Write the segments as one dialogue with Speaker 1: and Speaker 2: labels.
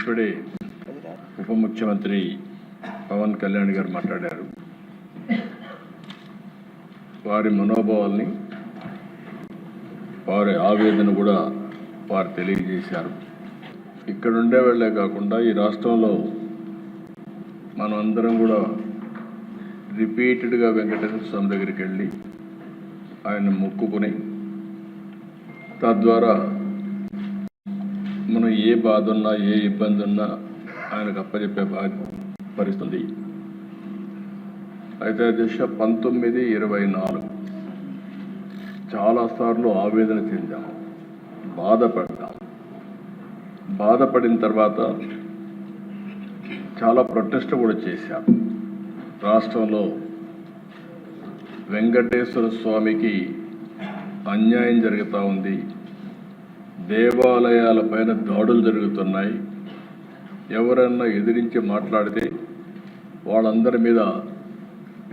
Speaker 1: ఇప్పుడే ఉప ముఖ్యమంత్రి పవన్ కళ్యాణ్ గారు మాట్లాడారు. వారి మనోభావాల్ని, వారి ఆవేదన కూడా వారు తెలియజేశారు. ఇక్కడ ఉండే వాళ్ళే కాకుండా ఈ రాష్ట్రంలో మనం అందరం కూడా రిపీటెడ్గా వెంకటేశ్వర స్వామి దగ్గరికి వెళ్ళి ఆయన మొక్కుకుని తద్వారా మనం ఏ బాధ ఉన్నా ఏ ఇబ్బంది ఉన్నా ఆయనకు అప్పచెప్పే పరిస్థితి. అయితే దిశ 19-24 చాలాసార్లు ఆవేదన చెందాం, బాధపడిన తర్వాత చాలా ప్రొటెస్ట్ కూడా చేశాం. రాష్ట్రంలో వెంకటేశ్వర స్వామికి అన్యాయం జరుగుతూ ఉంది, దేవాలయాలపైన దాడులు జరుగుతున్నాయి, ఎవరన్నా ఎదిరించి మాట్లాడితే వాళ్ళందరి మీద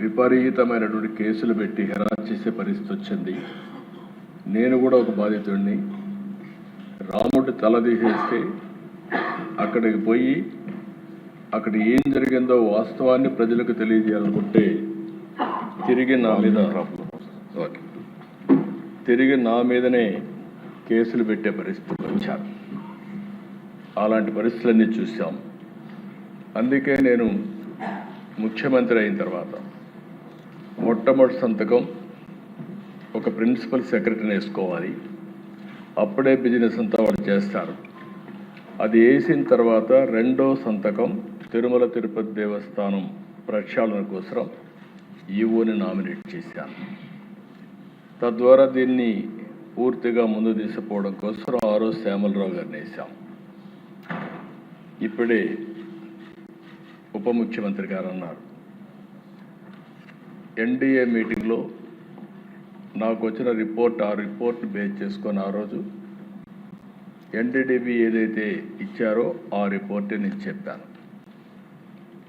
Speaker 1: విపరీతమైనటువంటి కేసులు పెట్టి హెరాస్ చేసే పరిస్థితి వచ్చింది. నేను కూడా ఒక బాధితుడిని. రాముడి తల తీసేస్తే అక్కడికి పోయి అక్కడ ఏం జరిగిందో వాస్తవాన్ని ప్రజలకు తెలియజేయాలనుకుంటే తిరిగి నా మీదనే కేసులు పెట్టే పరిస్థితులు వచ్చారు. అలాంటి పరిస్థితులన్నీ చూసాం. అందుకే నేను ముఖ్యమంత్రి అయిన తర్వాత మొట్టమొదటి సంతకం ఒక ప్రిన్సిపల్ సెక్రటరీని వేసుకోవాలి, అప్పుడే బిజినెస్ అంతా వాళ్ళు చేస్తారు. అది వేసిన తర్వాత రెండో సంతకం తిరుమల తిరుపతి దేవస్థానం ప్రక్షాళన కోసం ఈవోని నామినేట్ చేశాను. తద్వారా దీన్ని పూర్తిగా ముందు తీసుకుపోవడం కోసం ఆ రోజు శ్యామలరావు గారిని వేశాం. ఇప్పుడే ఉప ముఖ్యమంత్రి గారు అన్నారు, ఎన్డీఏ మీటింగ్లో నాకు వచ్చిన రిపోర్ట్, ఆ రిపోర్ట్ బేస్ చేసుకొని ఆ రోజు ఎన్డీడీబీ ఏదైతే ఇచ్చారో ఆ రిపోర్టే నేను చెప్పాను.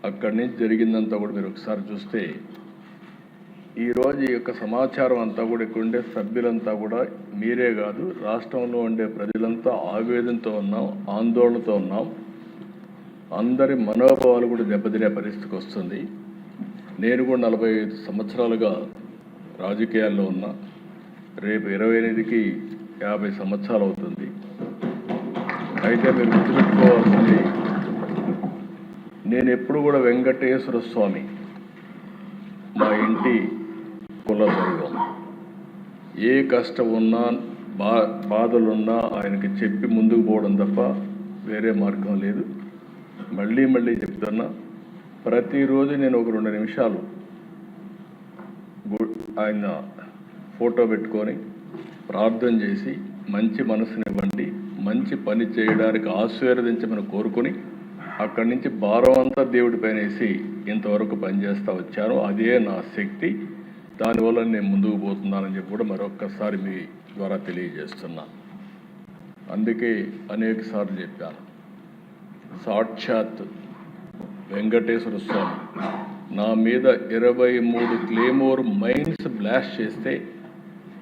Speaker 1: అక్కడి నుంచి జరిగిందంతా కూడా మీరు ఒకసారి చూస్తే ఈరోజు ఈ యొక్క సమాచారం అంతా కూడా ఇక్కడ ఉండే సభ్యులంతా కూడా మీరే కాదు, రాష్ట్రంలో ఉండే ప్రజలంతా ఆవేదనతో ఉన్నాం, ఆందోళనతో ఉన్నాం. అందరి మనోభావాలు కూడా దెబ్బతినే పరిస్థితికి వస్తుంది. నేను కూడా 45 సంవత్సరాలుగా రాజకీయాల్లో ఉన్నా. రేపు 28కి 50 సంవత్సరాలు అవుతుంది. అయితే మీరు గుర్తుపెట్టుకోవాల్సింది, నేను ఎప్పుడు కూడా వెంకటేశ్వర స్వామి మా ఇంటి కుల దైవం. ఏ కష్టం ఉన్నా బాధలున్నా ఆయనకి చెప్పి ముందుకు పోవడం తప్ప వేరే మార్గం లేదు. మళ్ళీ చెప్తున్నా, ప్రతిరోజు నేను ఒక 2 నిమిషాలు ఆయన ఫోటో పెట్టుకొని ప్రార్థన చేసి మంచి మనసునివ్వండి, మంచి పని చేయడానికి ఆశీర్వదించమని కోరుకొని అక్కడి నుంచి భారం అంతా దేవుడి పైన వేసి ఇంతవరకు పనిచేస్తూ వచ్చాను. అదే నా శక్తి. దానివల్ల నేను ముందుకు పోతున్నానని చెప్పి కూడా మరొక్కసారి మీ ద్వారా తెలియజేస్తున్నా. అందుకే అనేక సార్లు చెప్పాను, సాక్షాత్ వెంకటేశ్వర స్వామి నా మీద 23 క్లేమోర్ మైన్స్ బ్లాస్ట్ చేస్తే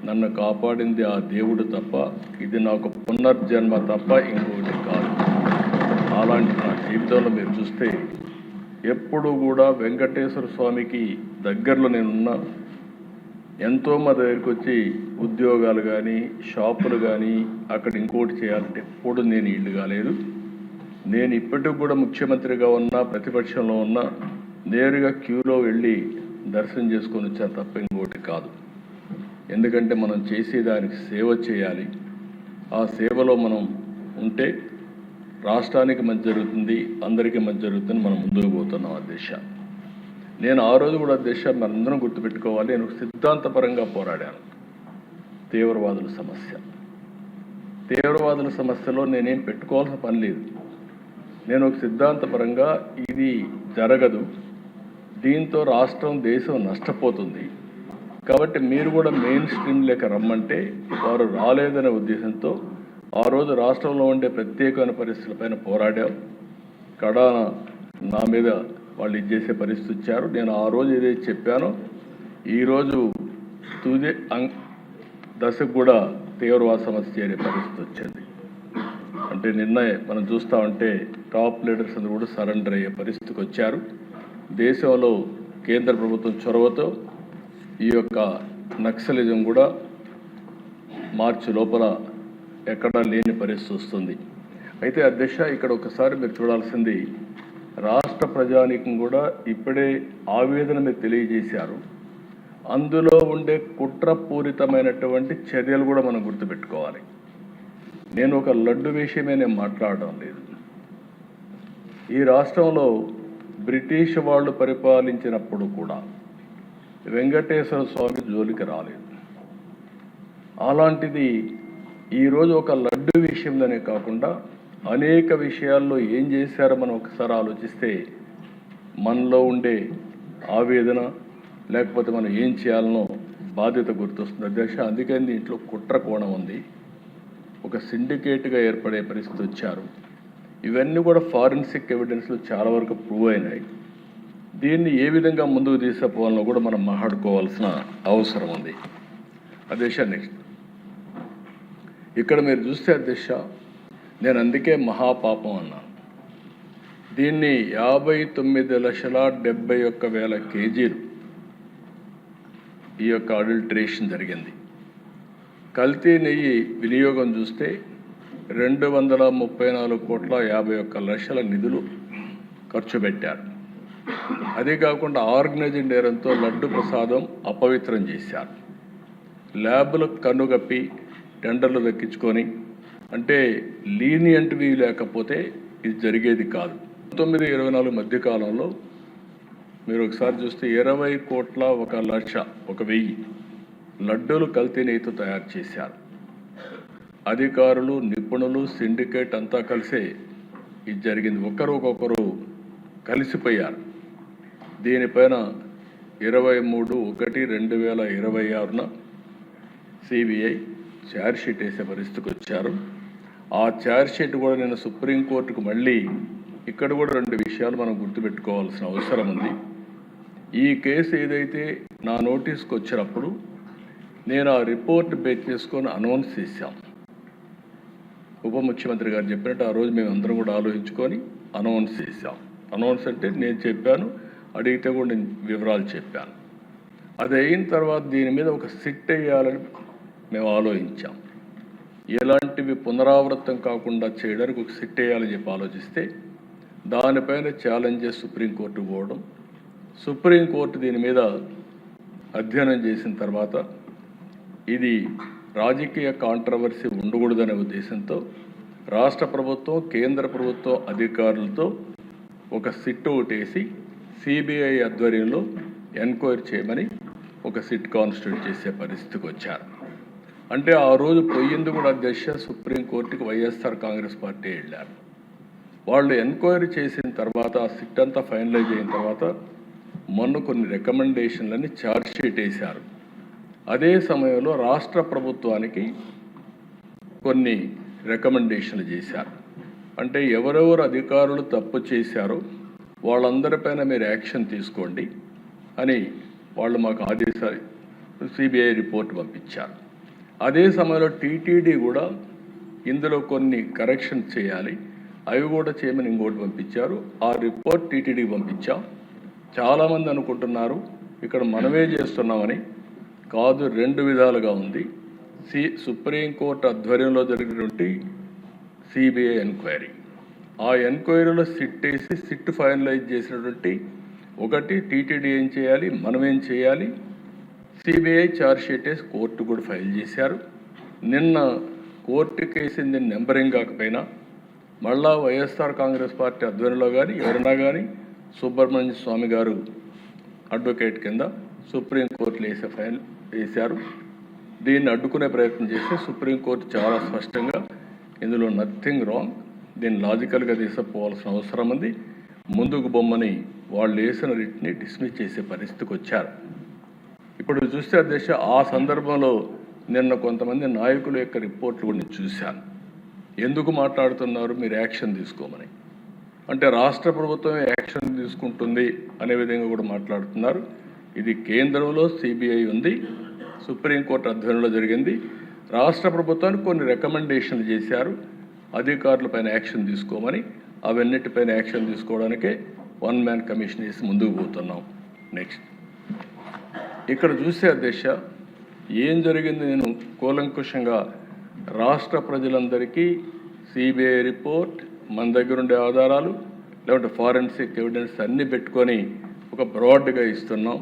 Speaker 1: నన్ను కాపాడింది ఆ దేవుడు తప్ప, ఇది నాకు పునర్జన్మ తప్ప ఇంకొకటి కాదు. అలాంటి నా జీవితంలో మీరు చూస్తే ఎప్పుడు కూడా వెంకటేశ్వర స్వామికి దగ్గరలో నేనున్నా. ఎంతో మా దగ్గరికి వచ్చి ఉద్యోగాలు కానీ షాపులు కానీ అక్కడ ఇంకోటి చేయాలంటే ఎప్పుడు నేను ఇల్లు కాలేదు. నేను ఇప్పటికి కూడా ముఖ్యమంత్రిగా ఉన్నా, ప్రతిపక్షంలో ఉన్నా, నేరుగా క్యూలో వెళ్ళి దర్శనం చేసుకొని వచ్చాను తప్ప ఇంకోటి కాదు. ఎందుకంటే మనం చేసేదానికి సేవ చేయాలి. ఆ సేవలో మనం ఉంటే రాష్ట్రానికి మంచి జరుగుతుంది, అందరికీ మంచి జరుగుతుంది. మనం ముందుకు పోతున్నాం. అధ్యక్ష, నేను ఆ రోజు కూడా అధ్యక్ష మనందరం గుర్తుపెట్టుకోవాలి, నేను సిద్ధాంతపరంగా పోరాడాను. తీవ్రవాదుల సమస్యలో నేనేం పెట్టుకోవాల్సిన పని లేదు. నేను ఒక సిద్ధాంతపరంగా ఇది జరగదు, దీంతో రాష్ట్రం దేశం నష్టపోతుంది, కాబట్టి మీరు కూడా మెయిన్ స్ట్రీమ్ లేక రమ్మంటే వారు రాలేదనే ఉద్దేశంతో ఆ రోజు రాష్ట్రంలో ఉండే ప్రత్యేకమైన పరిస్థితులపైన పోరాడాం. కడాన నా మీద వాళ్ళు ఇచ్చేసే పరిస్థితి వచ్చారు. నేను ఆ రోజు ఏదైతే చెప్పానో ఈరోజు తుది దశకు కూడా తీవ్రవాద సమస్య చేరే పరిస్థితి వచ్చింది. అంటే నిన్న మనం చూస్తూ ఉంటే టాప్ లీడర్స్ అందరూ కూడా సరెండర్ అయ్యే పరిస్థితికి వచ్చారు. దేశంలో కేంద్ర ప్రభుత్వం చొరవతో ఈ యొక్క నక్సలిజం కూడా మార్చి లోపల ఎక్కడా లేని పరిస్థితి వస్తుంది. అయితే అధ్యక్ష, ఇక్కడ ఒకసారి మీరు చూడాల్సింది, రాష్ట్ర ప్రజానీకం కూడా ఇప్పుడే ఆవేదన మీరు తెలియజేశారు. అందులో ఉండే కుట్రపూరితమైనటువంటి చర్యలు కూడా మనం గుర్తుపెట్టుకోవాలి. నేను ఒక లడ్డు విషయమే నేను మాట్లాడడం లేదు. ఈ రాష్ట్రంలో బ్రిటిష్ వాళ్ళు పరిపాలించినప్పుడు కూడా వెంకటేశ్వర స్వామి జోలికి రాలేదు. అలాంటిది ఈరోజు ఒక లడ్డు విషయంలోనే కాకుండా అనేక విషయాల్లో ఏం చేశారో మనం ఒకసారి ఆలోచిస్తే మనలో ఉండే ఆవేదన, లేకపోతే మనం ఏం చేయాలనో బాధ్యత గుర్తొస్తుంది అధ్యక్ష. అందుకని దీంట్లో కుట్ర కోణం ఉంది. ఒక సిండికేట్గా ఏర్పడే పరిస్థితి వచ్చారు. ఇవన్నీ కూడా ఫారెన్సిక్ ఎవిడెన్స్లో చాలా వరకు ప్రూవ్ అయినాయి. దీన్ని ఏ విధంగా ముందుకు తీసుకుపోవాలో కూడా మనం మాట్లాడుకోవాల్సిన అవసరం ఉంది అధ్యక్ష. నెక్స్ట్ ఇక్కడ మీరు చూస్తే అధ్యక్ష, నేను అందుకే మహాపాపం అన్నాను. దీన్ని 59,71,000 కేజీలు ఈ యొక్క అడల్టరేషన్ జరిగింది. కల్తీ నెయ్యి వినియోగం చూస్తే 234,51,00,000 నిధులు ఖర్చు పెట్టారు. అదే కాకుండా ఆర్గనైజ్డ్ నేరంతో లడ్డు ప్రసాదం అపవిత్రం చేశారు. ల్యాబ్లకు కన్నుగప్పి టెండర్లు దక్కించుకొని, అంటే లీనియంట్వి లేకపోతే ఇది జరిగేది కాదు. 1924 మధ్యకాలంలో మీరు ఒకసారి చూస్తే 20,01,00,000 లడ్డూలు కల్తీ నెయ్యితో తయారు చేశారు. అధికారులు, నిపుణులు, సిండికేట్ అంతా కలిసే ఇది జరిగింది. ఒకరొకరు కలిసిపోయారు. దీనిపైన 23/1/2026న సిబిఐ ఛార్జ్షీట్ వేసే పరిస్థితికి వచ్చారు. ఆ ఛార్జ్షీట్ కూడా నేను సుప్రీంకోర్టుకు మళ్ళీ ఇక్కడ కూడా 2 విషయాలు మనం గుర్తుపెట్టుకోవాల్సిన అవసరం ఉంది. ఈ కేసు ఏదైతే నా నోటీస్కి వచ్చినప్పుడు నేను ఆ రిపోర్ట్ బేస్ చేసుకొని అనౌన్స్ చేశాం. ఉప ముఖ్యమంత్రి గారు చెప్పినట్టు ఆ రోజు మేము అందరం కూడా ఆలోచించుకొని అనౌన్స్ చేశాం. అనౌన్స్ అంటే నేను చెప్పాను, అడిగితే కూడా నేను వివరాలు చెప్పాను. అది అయిన తర్వాత దీని మీద ఒక సిట్ వేయాలని మేము ఆలోచించాం. ఎలాంటివి పునరావృతం కాకుండా చేయడానికి ఒక సిట్ వేయాలని చెప్పి ఆలోచిస్తే దానిపైన ఛాలెంజెస్ సుప్రీంకోర్టుకు పోవడం, సుప్రీంకోర్టు దీని మీద అధ్యయనం చేసిన తర్వాత ఇది రాజకీయ కాంట్రవర్సీ ఉండకూడదనే ఉద్దేశంతో రాష్ట్ర ప్రభుత్వం, కేంద్ర ప్రభుత్వం అధికారులతో ఒక సిట్ ఒకటేసి సిబిఐ ఆధ్వర్యంలో ఎంక్వైరీ చేయమని ఒక సిట్ కాన్స్టిట్యూట్ చేసే పరిస్థితికి వచ్చారు. అంటే ఆ రోజు పోయింది కూడా అధ్యక్ష సుప్రీంకోర్టుకి వైఎస్ఆర్ కాంగ్రెస్ పార్టీ వెళ్ళారు. వాళ్ళు ఎంక్వైరీ చేసిన తర్వాత ఆ సిట్ అంతా ఫైనలైజ్ అయిన తర్వాత మొన్న కొన్ని రికమెండేషన్లని ఛార్జ్షీట్ వేశారు. అదే సమయంలో రాష్ట్ర ప్రభుత్వానికి కొన్ని రికమెండేషన్లు చేశారు. అంటే ఎవరెవరు అధికారులు తప్పు చేశారో వాళ్ళందరిపైన మీరు యాక్షన్ తీసుకోండి అని వాళ్ళు మాకు ఆదేశాలు సిబిఐ రిపోర్ట్ పంపించారు. అదే సమయంలో టీటీడీ కూడా ఇందులో కొన్ని కరెక్షన్స్ చేయాలి, అవి కూడా చేయమని ఇంకోటి పంపించారు. ఆ రిపోర్ట్ టీటీడీకి పంపించాం. చాలామంది అనుకుంటున్నారు ఇక్కడ మనమే చేస్తున్నామని. కాదు, 2 విధాలుగా ఉంది. సుప్రీంకోర్టు ఆధ్వర్యంలో జరిగినటువంటి సిబిఐ ఎంక్వైరీ, ఆ ఎంక్వైరీలో సిట్ వేసి సిట్ ఫైనలైజ్ చేసినటువంటి ఒకటి టీటీడీ ఏం చేయాలి, మనం ఏం చేయాలి, సిబిఐ ఛార్జ్షీట్ వేసి కోర్టు కూడా ఫైల్ చేశారు. నిన్న కోర్టుకి వేసింది నెంబరింగ్ కాకపోయినా మళ్ళా వైఎస్ఆర్ కాంగ్రెస్ పార్టీ ఆధ్వర్యంలో కానీ ఎవరైనా కానీ సుబ్రహ్మణ్య స్వామి గారు అడ్వకేట్ కింద సుప్రీంకోర్టులో ఫైల్ వేశారు. దీన్ని అడ్డుకునే ప్రయత్నం చేస్తే సుప్రీంకోర్టు చాలా స్పష్టంగా ఇందులో నథింగ్ రాంగ్, దీన్ని లాజికల్గా తీసుకుపోవాల్సిన అవసరం ఉంది, ముందుకు బొమ్మని వాళ్ళు వేసిన రిట్ని డిస్మిస్ చేసే పరిస్థితికి వచ్చారు. ఇప్పుడు చూస్తే అధ్యక్ష ఆ సందర్భంలో నిన్న కొంతమంది నాయకుల యొక్క రిపోర్ట్లు కూడా నేను చూశాను. ఎందుకు మాట్లాడుతున్నారు మీరు యాక్షన్ తీసుకోమని, అంటే రాష్ట్ర ప్రభుత్వం యాక్షన్ తీసుకుంటుంది అనే విధంగా కూడా మాట్లాడుతున్నారు. ఇది కేంద్రంలో సిబిఐ ఉంది, సుప్రీంకోర్టు ఆధ్వర్యంలో జరిగింది. రాష్ట్ర ప్రభుత్వానికి కొన్ని రికమెండేషన్లు చేశారు. అధికారులపైన యాక్షన్ తీసుకోమని, అవన్నిటిపైన యాక్షన్ తీసుకోవడానికే వన్ మ్యాన్ కమిషన్ వేసి ముందుకు పోతున్నాం. నెక్స్ట్ ఇక్కడ చూసే అధ్యక్ష ఏం జరిగింది నేను కూలంకుషంగా రాష్ట్ర ప్రజలందరికీ సిబిఐ రిపోర్ట్, మన దగ్గర ఉండే ఆధారాలు, లేకుంటే ఫారెన్సిక్ ఎవిడెన్స్ అన్నీ పెట్టుకొని ఒక బ్రాడ్గా ఇస్తున్నాం.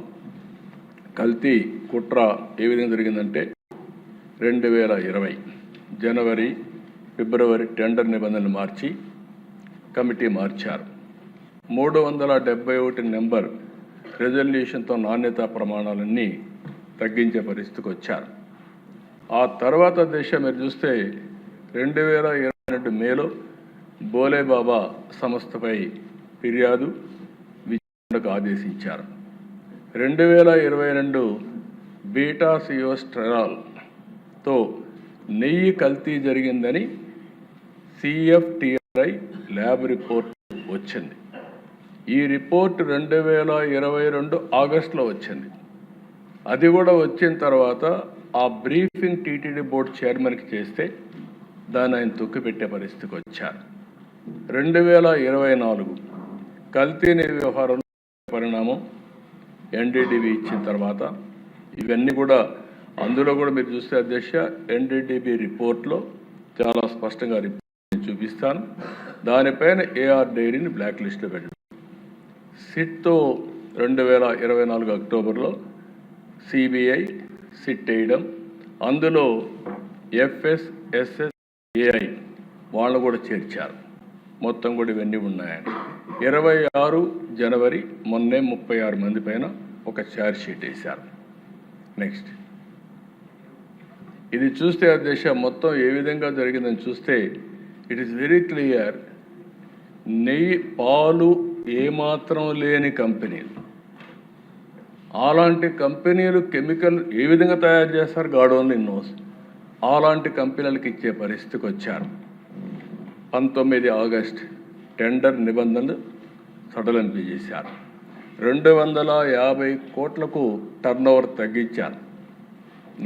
Speaker 1: కల్తీ కుట్ర ఏ విధంగా జరిగిందంటే 2020 జనవరి, ఫిబ్రవరి టెండర్ నిబంధనలు మార్చి కమిటీ మార్చారు. 371 నెంబర్ రెజల్యూషన్తో నాణ్యతా ప్రమాణాలన్నీ తగ్గించే పరిస్థితికి వచ్చారు. ఆ తర్వాత మీరు చూస్తే 2022 మేలో బోలేబాబా సంస్థపై ఫిర్యాదు విచారణకు ఆదేశించారు. 2022 బీటా సియోస్టెరాల్తో నెయ్యి కల్తీ జరిగిందని CFTRI ల్యాబ్ రిపోర్ట్ వచ్చింది. ఈ రిపోర్ట్ 2022 ఆగస్టులో వచ్చింది. అది కూడా వచ్చిన తర్వాత ఆ బ్రీఫింగ్ టీటీడీ బోర్డు చైర్మన్కి చేస్తే దాన్ని ఆయన తొక్కిపెట్టే పరిస్థితికి వచ్చారు. 2024 కల్తీ వ్యవహారంలో పరిణామం NDDB ఇచ్చిన తర్వాత ఇవన్నీ కూడా అందులో కూడా మీరు చూస్తే అధ్యక్ష NDDB రిపోర్ట్లో చాలా స్పష్టంగా రిపోర్ట్ చూపిస్తాను. దానిపైన AR డైరీని బ్లాక్ లిస్ట్లో పెట్టడం. సిట్తో 2024 అక్టోబర్లో CBI సిట్ వేయడం, అందులో FSSAI వాళ్ళు కూడా చేర్చారు. మొత్తం కూడా ఇవన్నీ ఉన్నాయని 26 జనవరి మొన్నే 36 మంది పైన ఒక ఛార్జ్ షీట్ వేశారు. నెక్స్ట్ ఇది చూస్తే అధ్యక్ష మొత్తం ఏ విధంగా జరిగిందని చూస్తే ఇట్ ఈస్ వెరీ క్లియర్. నెయ్యి పాలు ఏమాత్రం లేని కంపెనీలు, అలాంటి కంపెనీలు కెమికల్ ఏ విధంగా తయారు చేస్తారు గాడ్ ఓన్లీ నోస్. అలాంటి కంపెనీలకు ఇచ్చే పరిస్థితికి వచ్చారు. 19 ఆగస్ట్ టెండర్ నిబంధనలు సడలింపు చేశారు. 250 కోట్లకు టర్నోవర్ తగ్గించారు.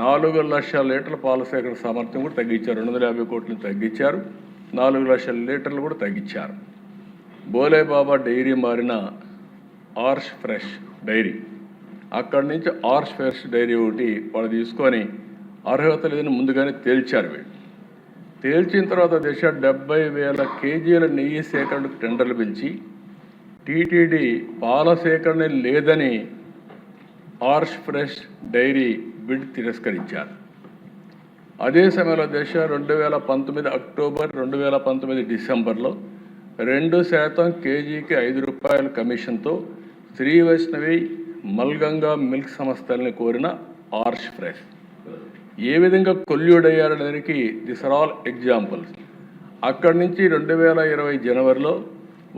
Speaker 1: 4 లక్షల లీటర్ల పాల సేకరణ సామర్థ్యం కూడా తగ్గించారు. 250 కోట్లను తగ్గించారు. 4 లక్షల లీటర్లు కూడా తగ్గించారు. బోలేబాబా డైరీ మారిన ఆర్ష్ ఫ్రెష్ డైరీ, అక్కడి నుంచి ఆర్ష్ ఫ్రెష్ డైరీ ఒకటి వాళ్ళు తీసుకొని అర్హత లేదని ముందుగానే తేల్చారు. వీళ్ళు తేల్చిన తర్వాత 70,000 కేజీల నెయ్యి సేకరణకు టెండర్లు పిలిచి టీటీడీ పాల సేకరణ లేదని ఆర్ష్ ఫ్రెష్ డైరీ బిడ్ తిరస్కరించారు. అదే సమయంలో 2019 అక్టోబర్ 2019 డిసెంబర్లో 2% కేజీకి ₹5 కమిషన్తో శ్రీ వైష్ణవి మల్గంగా మిల్క్ సంస్థల్ని కోరిన ఆర్ష్ ఫ్రెష్ ఏ విధంగా కొల్యూడయ్యారనేదానికి దిస్ ఆర్ ఆల్ ఎగ్జాంపుల్స్. అక్కడి నుంచి 2020 జనవరిలో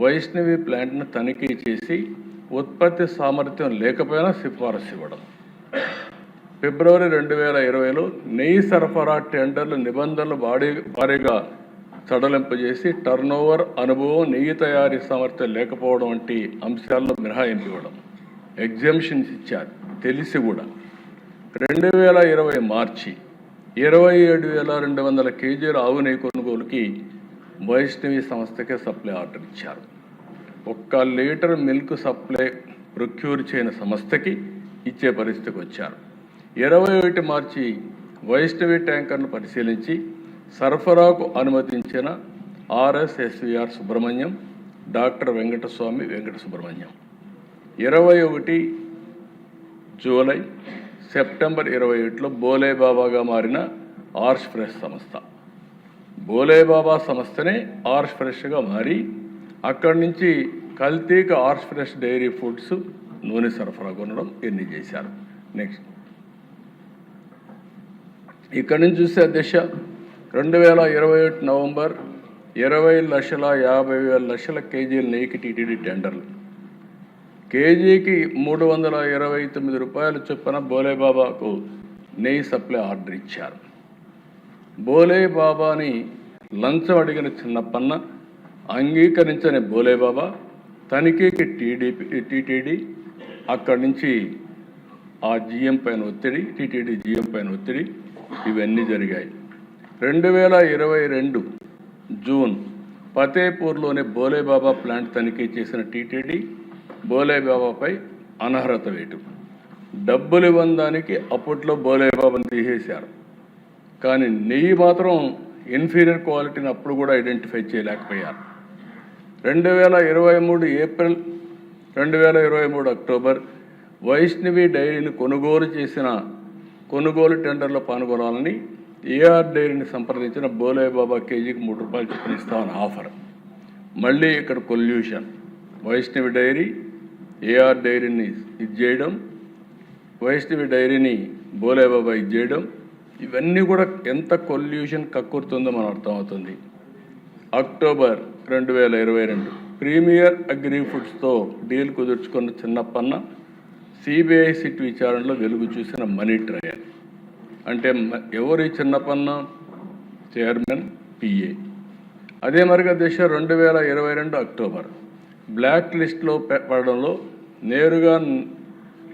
Speaker 1: వైష్ణవి ప్లాంట్ను తనిఖీ చేసి ఉత్పత్తి సామర్థ్యం లేకపోయినా సిఫారసు ఇవ్వడం. ఫిబ్రవరి 2020లో నెయ్యి సరఫరా టెండర్లు నిబంధనలు భారీగా సడలింపు చేసి టర్నోవర్, అనుభవం, నెయ్యి తయారీ సామర్థ్యం లేకపోవడం వంటి అంశాల్లో మినహాయింపు ఇవ్వడం, ఎగ్జామ్షన్స్ ఇచ్చారు తెలిసి కూడా. 2020 మార్చి 27,200 కేజీల ఆవు నెయ్యి కొనుగోలుకి వైష్ణవి సంస్థకే సప్లై ఆర్డర్ ఇచ్చారు. 1 లీటర్ మిల్క్ సప్లై ప్రొక్యూర్ చేయని సంస్థకి ఇచ్చే పరిస్థితికి వచ్చారు. 21 మార్చి వైష్ణవి ట్యాంకర్ను పరిశీలించి సరఫరాకు అనుమతించిన RSSVR Subrahmanyam, doctor Venkataswamy Venkata Subrahmanyam. 21 July, September 21లో బోలేబాబాగా మారిన ఆర్ష్ ఫ్రెష్ సంస్థ, బోలేబాబా సంస్థనే ఆర్ష్ ఫ్రెష్గా మారి అక్కడి నుంచి కల్తీకి ఆర్ష్ ఫ్రెష్ డైరీ ఫుడ్స్ నూనె సరఫరా కొనడం ఎన్ని చేశారు. నెక్స్ట్ ఇక్కడి నుంచి చూస్తే అధ్యక్ష 2021 నవంబర్ 20,50,000 కేజీల నెయ్యికి టీటీడీ టెండర్లు, కేజీకి ₹329 చొప్పున బోలేబాబాకు నెయ్యి సప్లై ఆర్డర్ ఇచ్చారు. బోలేబాబాని లంచం అడిగిన చిన్నప్పన్న అంగీకరించని బోలేబాబా తనిఖీకి టీటీడీ అక్కడి నుంచి ఆ జీఎం పైన ఒత్తిడి, టీటీడీ జీఎం పైన ఒత్తిడి, ఇవన్నీ జరిగాయి. 2022 జూన్ ఫతేపూర్లోని బోలేబాబా ప్లాంట్ తనిఖీ చేసిన టీటీడీ బోలేబాబాపై అనర్హత వేటు. డబ్బులు ఇవ్వడానికి అప్పట్లో బోలేబాబాను తీసేశారు, కానీ నెయ్యి మాత్రం ఇన్ఫీరియర్ క్వాలిటీని అప్పుడు కూడా ఐడెంటిఫై చేయలేకపోయారు. 2023 ఏప్రిల్ 2023 అక్టోబర్ వైష్ణవి డైరీని కొనుగోలు టెండర్లో పాల్గొనాలని ఏఆర్ డైరీని సంప్రదించిన బోలేబాబా కేజీకి ₹3 చొప్పున ఇస్తామని ఆఫర్. మళ్ళీ ఇక్కడ కొల్యూషన్. వైష్ణవి డైరీ ఏఆర్ డైరీని చేయడం, వైష్ణవి డైరీని బోలేబాబా చేయడం, ఇవన్నీ కూడా ఎంత కొల్యూషన్ కక్కుర్తుందో మనం అర్థమవుతుంది. అక్టోబర్ 2022 ప్రీమియర్ అగ్రి ఫుడ్స్తో డీల్ కుదుర్చుకున్న చిన్నప్పన్న సిబిఐ సిట్ విచారణలో వెలుగు చూసిన మనీ ట్రయల్. అంటే ఎవరి చిన్నప్పన్న? Chairman, PA. అదే మరిగా దిశ 2022 అక్టోబర్ బ్లాక్ లిస్ట్లో పడడంలో నేరుగా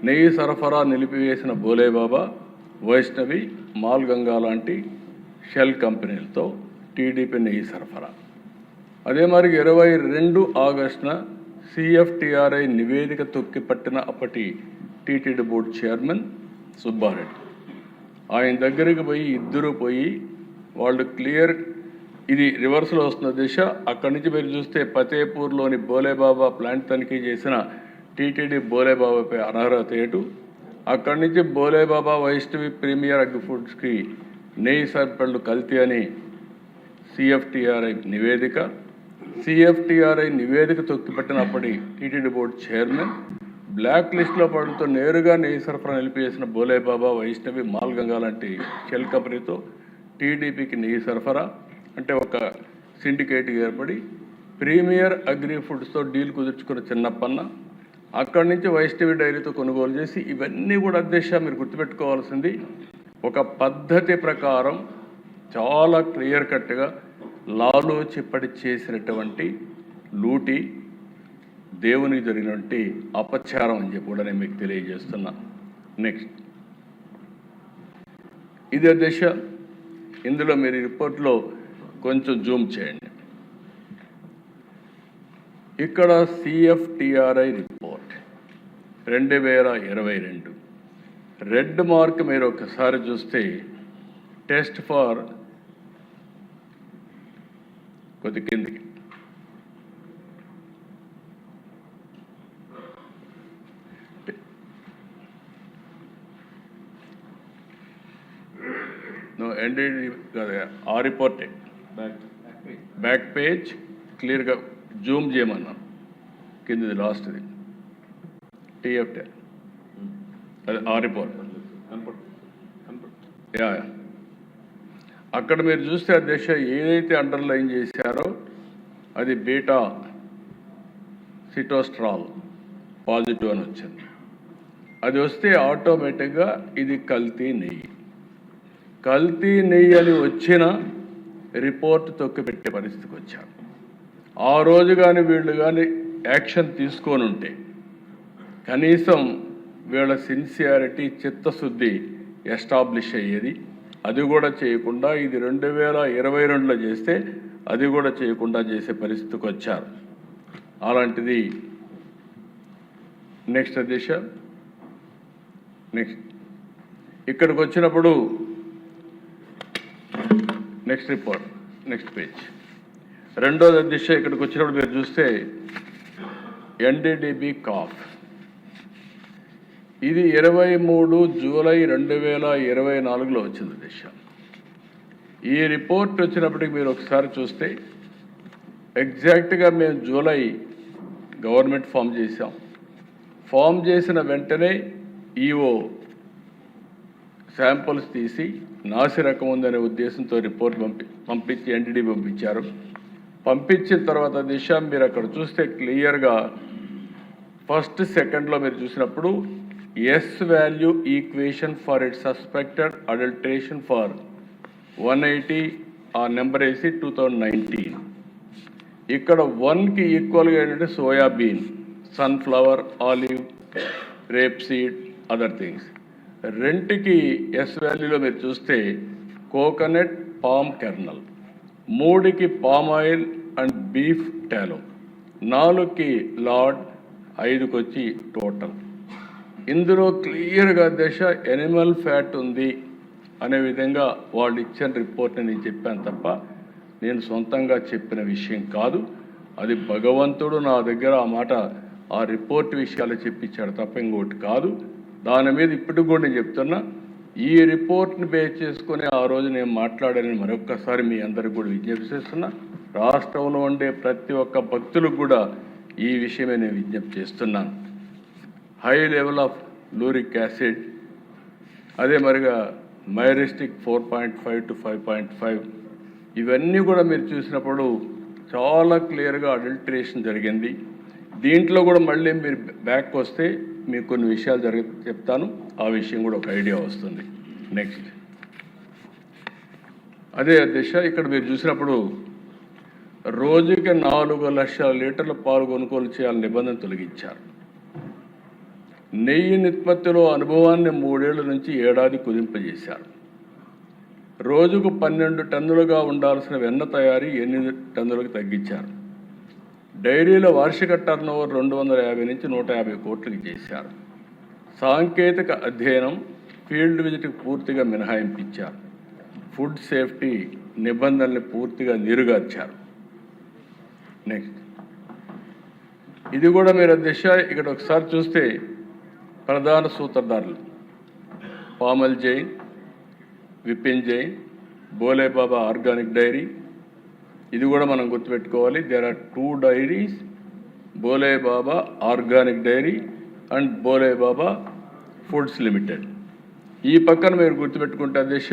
Speaker 1: నెయ్యి సరఫరా నిలిపివేసిన బోలేబాబా, వైష్ణవి, మాల్ గంగా లాంటి షెల్ కంపెనీలతో టీడీపీ నెయ్యి సరఫరా. అదే మరి 22 ఆగస్టున సిఎఫ్టిఆర్ఐ నివేదిక తొక్కిపట్టిన అప్పటి టీటీడీ బోర్డు చైర్మన్ సుబ్బారెడ్డి. ఆయన దగ్గరికి ఇద్దరు పోయి వాళ్ళు క్లియర్, ఇది రివర్స్లో వస్తున్న దిశ. అక్కడి నుంచి మీరు చూస్తే ఫతేపూర్లోని బోలేబాబా ప్లాంట్ తనిఖీ చేసిన టీటీడీ బోలేబాబాపై అనర్హత ఏటు. అక్కడి నుంచి బోలేబాబా, వైష్ణవి, ప్రీమియర్ అగ్రి ఫుడ్స్కి నెయ్యి సరఫరాలు కల్తీ అని సిఎఫ్టిఆర్ఐ నివేదిక. సిఎఫ్టిఆర్ఐ నివేదిక తొక్కిపెట్టినప్పటి టీటీడీ బోర్డు చైర్మన్ బ్లాక్ లిస్ట్లో పడుతూ నేరుగా నెయ్యి సరఫరా నిలిపివేసిన బోలేబాబా, వైష్ణవి, మాల్ గంగా లాంటి షెల్ కంపెనీతో టీడీపీకి నెయ్యి సరఫరా. అంటే ఒక సిండికేట్ ఏర్పడి ప్రీమియర్ అగ్రి ఫుడ్స్తో డీల్ కుదుర్చుకున్న చిన్నప్పన్న అక్కడి నుంచి వైష్ణవి డైరీతో కొనుగోలు చేసి, ఇవన్నీ కూడా అధ్యక్ష మీరు గుర్తుపెట్టుకోవాల్సింది ఒక పద్ధతి ప్రకారం చాలా క్లియర్ కట్గా లాలో చిప్పటి చేసినటువంటి లూటి, దేవునికి జరిగినటువంటి అపచారం అని చెప్పి కూడా నేను మీకు తెలియజేస్తున్నా. నెక్స్ట్ ఇదే దశ. ఇందులో మీరు రిపోర్ట్లో కొంచెం జూమ్ చేయండి. ఇక్కడ సిఎఫ్టిఆర్ఐ రిపోర్ట్ 2022 రెడ్ మార్క్ మీరు ఒకసారి చూస్తే టెస్ట్ ఫార్ కొద్ది కిందికి ఆ రిపోర్టే బ్యాక్ పేజ్ క్లియర్గా జూమ్ చేయమన్నా. కిందిది లాస్ట్ది టీఎఫ్టీ, అదే ఆ రిపోర్ట్. యా, అక్కడ మీరు చూస్తే అధ్యక్ష ఏదైతే అండర్లైన్ చేశారో అది బీటా సిటోస్ట్రాల్ పాజిటివ్ అని వచ్చింది. అది వస్తే ఆటోమేటిక్గా ఇది కల్తీ నెయ్యి. కల్తీ నెయ్యి అని వచ్చిన రిపోర్ట్ తొక్కిపెట్టే పరిస్థితికి వచ్చారు. ఆ రోజు కానీ వీళ్ళు కానీ యాక్షన్ తీసుకొని ఉంటే కనీసం వీళ్ళ సిన్సియారిటీ, చిత్తశుద్ధి ఎస్టాబ్లిష్ అయ్యేది. అది కూడా చేయకుండా ఇది 2022లో చేస్తే అది కూడా చేయకుండా చేసే పరిస్థితికి వచ్చారు. అలాంటిది నెక్స్ట్ దిశ. నెక్స్ట్ ఇక్కడికి వచ్చినప్పుడు నెక్స్ట్ రిపోర్ట్, నెక్స్ట్ పేజ్. రెండోది దిశ ఇక్కడికి వచ్చినప్పుడు మీరు చూస్తే ఎన్డీడీబీ కాఫ్, ఇది 23 జూలై 2024లో వచ్చింది దిశ. ఈ రిపోర్ట్ వచ్చినప్పటికి మీరు ఒకసారి చూస్తే ఎగ్జాక్ట్గా మేము జూలై గవర్నమెంట్ ఫామ్ చేసాం. ఫామ్ చేసిన వెంటనే ఈఓ శాంపుల్స్ తీసి నాసి రకం ఉందనే ఉద్దేశంతో రిపోర్ట్ పంపించి ఎన్డీడీ పంపించారు. పంపించిన తర్వాత దిశ మీరు అక్కడ చూస్తే క్లియర్గా ఫస్ట్ సెకండ్లో మీరు చూసినప్పుడు S value equation for it suspected adulteration for 180 ఆ నెంబర్ వేసి 2019. ఇక్కడ 1కి ఈక్వల్గా ఏంటంటే soybean, sunflower, olive, rape seed, other things. 2కి ఎస్ వాల్యూలో మీరు చూస్తే కోకోనట్, పామ్ కెర్నల్. 3కి పామ్ ఆయిల్ అండ్ బీఫ్ టాలో, 4కి లార్డ్, 5కి వచ్చి టోటల్. ఇందులో క్లియర్గా దశ ఎనిమల్ ఫ్యాట్ ఉంది అనే విధంగా వాళ్ళు ఇచ్చిన రిపోర్ట్ని నేను చెప్పాను తప్ప నేను సొంతంగా చెప్పిన విషయం కాదు. అది భగవంతుడు నా దగ్గర ఆ మాట ఆ రిపోర్ట్ విషయాలు చెప్పించాడు తప్ప ఇంకోటి కాదు. దాని మీద ఇప్పటికి కూడా నేను చెప్తున్నా, ఈ రిపోర్ట్ని బేస్ చేసుకుని ఆ రోజు నేను మాట్లాడానని మరొక్కసారి మీ అందరికి కూడా విజ్ఞప్తి చేస్తున్నా. రాష్ట్రంలో ఉండే ప్రతి ఒక్క భక్తులకు కూడా ఈ విషయమే నేను విజ్ఞప్తి చేస్తున్నాను. హై లెవెల్ ఆఫ్ లూరిక్ యాసిడ్, అదే మరిగా మైరిస్టిక్ 4.5 to 5.5, ఇవన్నీ కూడా మీరు చూసినప్పుడు చాలా క్లియర్గా అడల్టరేషన్ జరిగింది. దీంట్లో కూడా మళ్ళీ మీరు బ్యాక్ వస్తే మీకు కొన్ని విషయాలు చెప్తాను, ఆ విషయం కూడా ఒక ఐడియా వస్తుంది. నెక్స్ట్ అదే దిశ, ఇక్కడ మీరు చూసినప్పుడు రోజుకి 4 లక్షల లీటర్ల పాలు కొనుగోలు చేయాలని నిబంధన తొలగించారు. నెయ్యి నిష్పత్తిలో అనుభవాన్ని 3 ఏళ్ల నుంచి ఏడాది కుదింపజేశారు. రోజుకు 12 టన్నులుగా ఉండాల్సిన వెన్న తయారీ 8 టన్నులకు తగ్గించారు. డైరీల వార్షిక టర్నోవర్ 250 నుంచి 150 కోట్లకి చేశారు. సాంకేతిక అధ్యయనం, ఫీల్డ్ విజిట్కి పూర్తిగా మినహాయింపించారు. ఫుడ్ సేఫ్టీ నిబంధనల్ని పూర్తిగా నీరుగార్చారు. నెక్స్ట్ ఇది కూడా మీరు దిశ, ఇక్కడ ఒకసారి చూస్తే ప్రధాన సూత్రధారులు పామల్ జైన్, విపిన్ జైన్, బోలేబాబా ఆర్గానిక్ డైరీ. ఇది కూడా మనం గుర్తుపెట్టుకోవాలి. There are 2 dairies, Bholebaba organic dairy and Bholebaba foods limited. ఈ పక్కన మీరు గుర్తుపెట్టుకుంటే దిశ,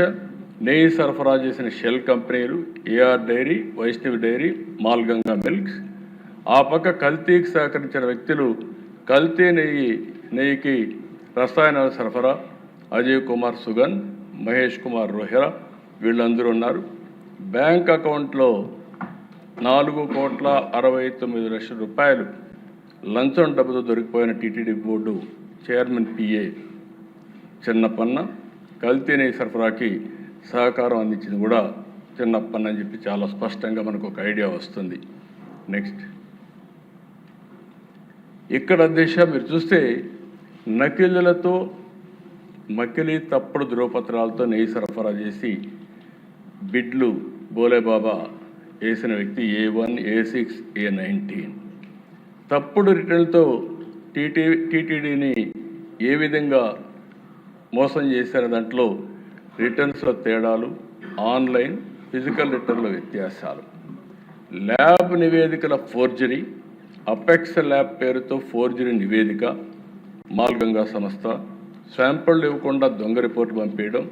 Speaker 1: నెయ్యి సరఫరా చేసిన షెల్ కంపెనీలు AR dairy, Vaishnavi dairy, మాల్గంగా milks. ఆ పక్క కల్తీకి సహకరించిన వ్యక్తులు కల్తీ నెయ్యికి రసాయనాల సరఫరా అజయ్ కుమార్ సుగన్, మహేష్ కుమార్ రోహెరా, వీళ్ళందరూ ఉన్నారు. బ్యాంక్ అకౌంట్లో 4,69,00,000 రూపాయలు లంచం డబ్బుతో దొరికిపోయిన TTD board chairman PA Chinnappanna కల్తీ నెయ్యి సరఫరాకి సహకారం అందించింది కూడా చిన్నప్పన్న అని చెప్పి చాలా స్పష్టంగా మనకు ఒక ఐడియా వస్తుంది. నెక్స్ట్ ఇక్కడ దిశ మీరు చూస్తే నకిలీలతో మకిలీ తప్పుడు ధృవపత్రాలతో నెయ్యి సరఫరా చేసి బిడ్లు బోలేబాబా వేసిన వ్యక్తి A1, A6, A19. తప్పుడు రిటర్న్లతో టీటీడీని ఏ విధంగా మోసం చేశారు, దాంట్లో రిటర్న్స్లో తేడాలు, ఆన్లైన్ ఫిజికల్ రిటర్న్లో వ్యత్యాసాలు, ల్యాబ్ నివేదికల ఫోర్జరీ, అపెక్స్ ల్యాబ్ పేరుతో ఫోర్జరీ నివేదిక, మాల్గంగా సంస్థ శాంపుళ్ళు ఇవ్వకుండా దొంగ రిపోర్టు పంపేయడం.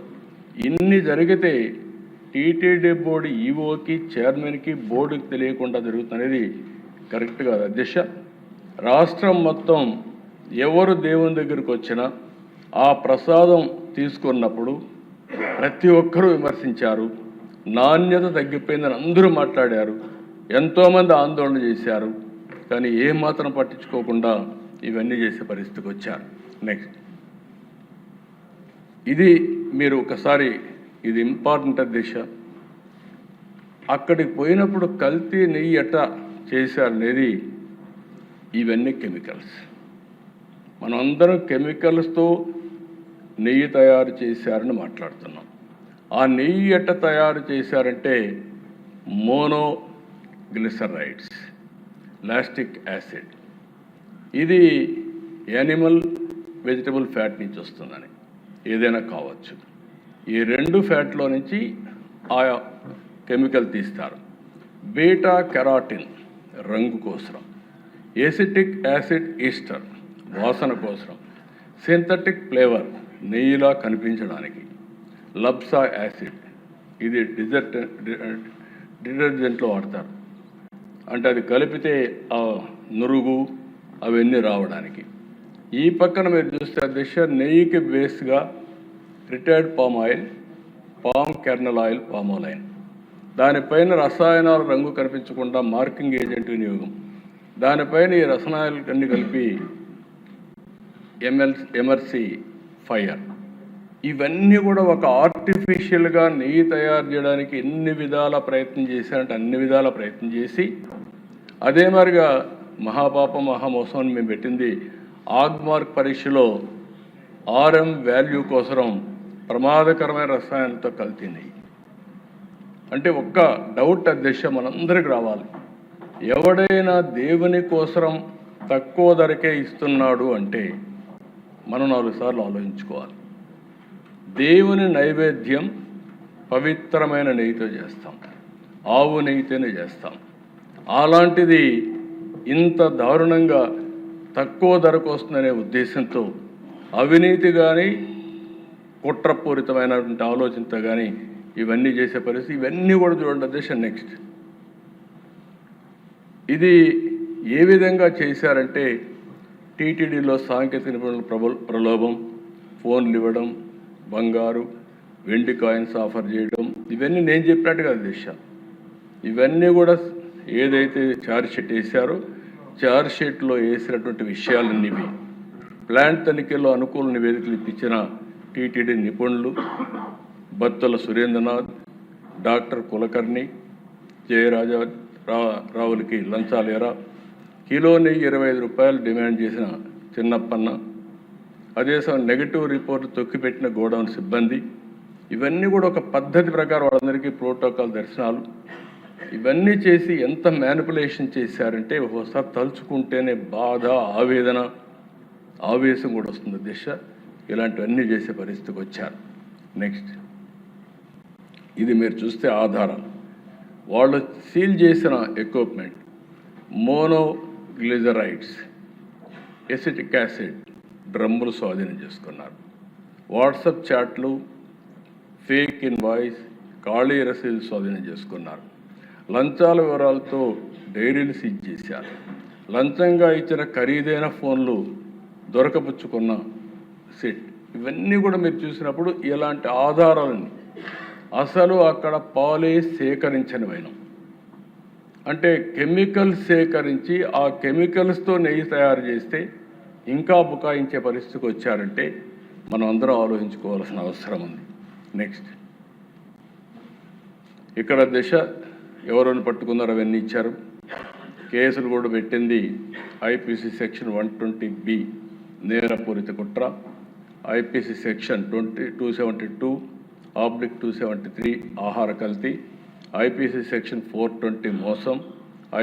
Speaker 1: ఇన్ని జరిగితే టీటీడీ బోర్డు ఈఓకి, చైర్మన్కి, బోర్డుకి తెలియకుండా జరుగుతున్నది కరెక్ట్ కాదు అధ్యక్ష. రాష్ట్రం మొత్తం ఎవరు దేవుని దగ్గరికి వచ్చినా ఆ ప్రసాదం తీసుకున్నప్పుడు ప్రతి ఒక్కరూ విమర్శించారు. నాణ్యత తగ్గిపోయిందని అందరూ మాట్లాడారు, ఎంతోమంది ఆందోళన చేశారు. కానీ ఏమాత్రం పట్టించుకోకుండా ఇవన్నీ చేసే పరిస్థితికి వచ్చారు. నెక్స్ట్ ఇది మీరు ఒకసారి, ఇది ఇంపార్టెంట్ దిశ. అక్కడికి పోయినప్పుడు కల్తీ నెయ్యి ఎట్లా చేశారనేది, ఇవన్నీ కెమికల్స్. మనం అందరం కెమికల్స్తో నెయ్యి తయారు చేశారని మాట్లాడుతున్నాం. ఆ నెయ్యి ఎట్లా తయారు చేశారంటే మోనోగ్లిసరైడ్స్, లాస్టిక్ యాసిడ్, ఇది యానిమల్ వెజిటబుల్ ఫ్యాట్ నుంచి వస్తుందని, ఏదైనా కావచ్చు. ఈ 2 ఫ్యాట్లో నుంచి ఆ కెమికల్ తీస్తారు. బీటా కెరాటిన్ రంగు కోసం, ఎసిటిక్ యాసిడ్ ఈస్టర్ వాసన కోసం, సింథటిక్ ఫ్లేవర్ నెయ్యిలా కనిపించడానికి, లబ్సా యాసిడ్ ఇది డిటర్జెంట్లో వాడతారు, అంటే అది కలిపితే ఆ నురుగు అవన్నీ రావడానికి. ఈ పక్కన మీరు చూస్తే అధ్యక్ష, నెయ్యికి బేస్గా retired palm oil, palm kernel oil, palmolein, దానిపైన రసాయనాలు రంగు కనిపించకుండా మార్కింగ్ ఏజెంట్ వినియోగం, దానిపైన ఈ రసాయనాలు అన్ని కలిపి ఎమర్సీ ఫైర్, ఇవన్నీ కూడా ఒక ఆర్టిఫిషియల్గా నెయ్యి తయారు చేయడానికి ఎన్ని విధాల ప్రయత్నం చేశారంటే అన్ని విధాల ప్రయత్నం చేసి అదే మరిగా మహాపాపం మహామోసం అని మేము పెట్టింది ఆగ్మార్క్ పరీక్షలో ఆర్ఎం వాల్యూ కోసం ప్రమాదకరమైన రసాయనాలతో కల్తీ నెయ్యి. అంటే ఒక్క డౌట్ అధ్యక్ష మనందరికి రావాలి, ఎవడైనా దేవుని కోసం తక్కువ ధరకే ఇస్తున్నాడు అంటే మనం 4 సార్లు ఆలోచించుకోవాలి. దేవుని నైవేద్యం పవిత్రమైన నెయ్యితో చేస్తాం, ఆవు నెయ్యితోనే చేస్తాం. అలాంటిది ఇంత దారుణంగా తక్కువ ధరకు వస్తుందనే ఉద్దేశంతో అవినీతి కానీ కుట్రపూరితమైనటువంటి ఆలోచనతో కానీ ఇవన్నీ చేసే పరిస్థితి. ఇవన్నీ కూడా చూడండి అధ్యక్ష. నెక్స్ట్ ఇది ఏ విధంగా చేశారంటే టీటీడీలో సాంకేతిక నిపుణుల ప్రలోభం, ఫోన్లు ఇవ్వడం, బంగారు వెండి కాయిన్స్ ఆఫర్ చేయడం, ఇవన్నీ నేను చెప్పినట్టుగా అధ్యక్ష. ఇవన్నీ కూడా ఏదైతే ఛార్జ్ షీట్ వేశారో ఛార్జ్ షీట్లో వేసినటువంటి విషయాలన్నీ ప్లాంట్ తనిఖీల్లో అనుకూల నివేదికలు ఇప్పించిన టీటీడీ నిపుణులు బత్తుల సురేంద్రనాథ్, డాక్టర్ కులకర్ణి, జయరాజా రావులకి లంచాలేరా, కిలో నెయ్యి 25 రూపాయలు డిమాండ్ చేసిన చిన్నప్పన్న, అదే సమయం నెగటివ్ రిపోర్ట్ తొక్కిపెట్టిన గోడౌన్ సిబ్బంది, ఇవన్నీ కూడా ఒక పద్ధతి ప్రకారం వాళ్ళందరికీ ప్రోటోకాల్ దర్శనాలు, ఇవన్నీ చేసి ఎంత మ్యానిపులేషన్ చేశారంటే ఒకసారి తలుచుకుంటేనే బాధ, ఆవేదన, ఆవేశం కూడా వస్తుంది దిశ. ఇలాంటివన్నీ చేసే పరిస్థితికి వచ్చారు. నెక్స్ట్ ఇది మీరు చూస్తే ఆధారం, వాళ్ళు సీల్ చేసిన ఎక్విప్మెంట్ మోనోగ్లిజరైడ్స్, ఎసిటిక్ యాసిడ్ డ్రమ్ములు స్వాధీనం చేసుకున్నారు. వాట్సాప్ చాట్లు, ఫేక్ ఇన్వాయిస్, ఖాళీ రసీదు స్వాధీనం చేసుకున్నారు. లంచాల వివరాలతో డైరీలు సీజ్ చేశారు. లంచంగా ఇచ్చిన ఖరీదైన ఫోన్లు దొరకపుచ్చుకున్న సెట్. ఇవన్నీ కూడా మీరు చూసినప్పుడు ఇలాంటి ఆధారాలని అసలు అక్కడ పాలే సేకరించనివైనా, అంటే కెమికల్ సేకరించి ఆ కెమికల్స్తో నెయ్యి తయారు చేస్తే ఇంకా బుకాయించే పరిస్థితికి వచ్చారంటే మనం అందరం ఆలోచించుకోవాల్సిన అవసరం ఉంది. నెక్స్ట్ ఇక్కడ దిశ ఎవరైనా పట్టుకున్నారో అవన్నీ ఇచ్చారు. కేసులు కూడా పెట్టింది ఐపీసీ సెక్షన్ 120B నేరపూరిత కుట్ర, ఐపీసీ సెక్షన్ 272/273 ఆహార కల్తీ, ఐపీసీ సెక్షన్ 420 మోసం,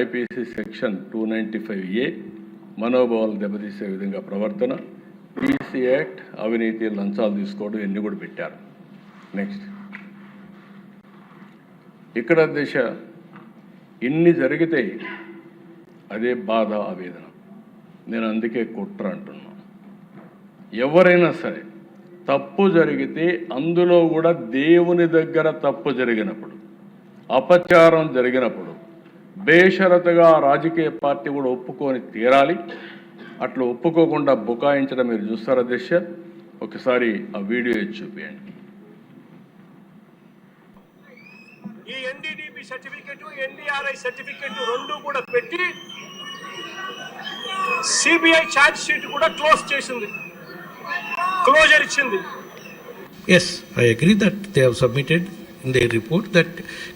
Speaker 1: ఐపీసీ సెక్షన్ 295A మనోభావాలు దెబ్బతీసే విధంగా ప్రవర్తన, పీసీ యాక్ట్ అవినీతి లంచాలు తీసుకోవడం ఇవన్నీ కూడా పెట్టారు. నెక్స్ట్ ఇక్కడ దిశ ఇన్ని జరిగితే అదే బాధ, ఆవేదన. నేను అందుకే కుట్ర అంటున్నాను. ఎవరైనా సరే తప్పు జరిగితే అందులో కూడా దేవుని దగ్గర తప్పు జరిగినప్పుడు, అపచారం జరిగినప్పుడు బేషరతుగా రాజకీయ పార్టీ కూడా ఒప్పుకొని తీరాలి. అట్లా ఒప్పుకోకుండా బుకాయించడం మీరు చూస్తారా దిశ? ఒకసారి ఆ వీడియో చూపించండి.
Speaker 2: ఈ ఎన్డీడీపీ సర్టిఫికెట్, ఎన్డీఆర్ఐ సర్టిఫికెట్ రెండు కూడా పెట్టి సిబిఐ ఛార్జ్ షీట్ కూడా క్లోజర్ ఇచ్చింది.
Speaker 3: Yes, I agree that they have submitted in their report that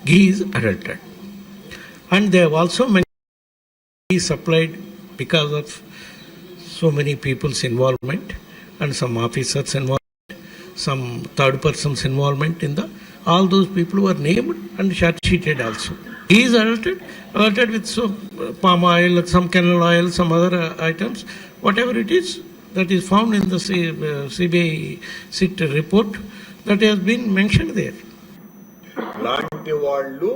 Speaker 3: ghee is adulterated, and they have also mentioned ghee supplied because of so many people's involvement and some officers involvement, some third persons involvement in the. All those people were named and charge sheeted also. He is adulterated with some palm oil, some canola oil, some other items, whatever it is that is found in the CBI SIT report that has been mentioned there.
Speaker 4: లాంటి వాళ్ళు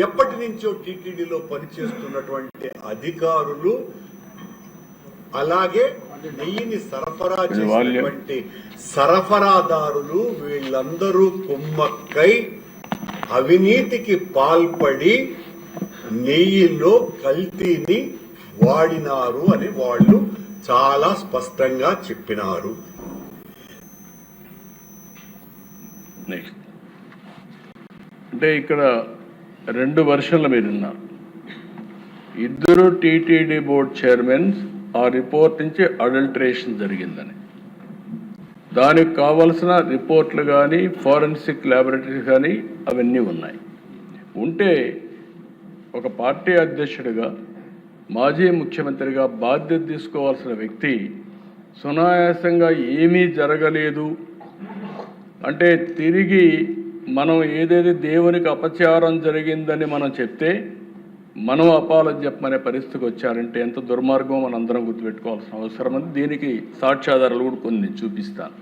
Speaker 4: ఎప్పటి నుంచో టీటీడీలో పనిచేస్తున్నటువంటి అధికారులు, అలాగే నెయ్యిని సరఫరా చేసినటువంటి సరఫరాదారులు, వీళ్ళందరూ కుమ్మక్కై అవినీతికి పాల్పడి నెయ్యిలో కల్తీని వాడినారు అని వాళ్ళు చాలా స్పష్టంగా చెప్పినారు.
Speaker 1: నెక్స్ట్ అంటే ఇక్కడ 2 వర్షన్లు మీరు ఉన్నారు. ఇద్దరు టీటీడీ బోర్డ్ చైర్మన్స్ ఆ రిపోర్ట్ నుంచి అడల్టరేషన్ జరిగిందని, దానికి కావలసిన రిపోర్ట్లు కానీ ఫోరెన్సిక్ ల్యాబొరేటరీస్ కానీ అవన్నీ ఉన్నాయి. ఉంటే ఒక పార్టీ అధ్యక్షుడిగా మాజీ ముఖ్యమంత్రిగా బాధ్యత తీసుకోవాల్సిన వ్యక్తి సునాయాసంగా ఏమీ జరగలేదు అంటే తిరిగి మనం ఏదైతే దేవునికి అపచారం జరిగిందని మనం చెప్తే మనం అపాలజీ చెప్పమనే పరిస్థితికి వచ్చారంటే ఎంత దుర్మార్గం మనందరం గుర్తుపెట్టుకోవాల్సిన అవసరం ఉంది. దీనికి సాక్ష్యాధారాలు కూడా కొన్ని చూపిస్తాను.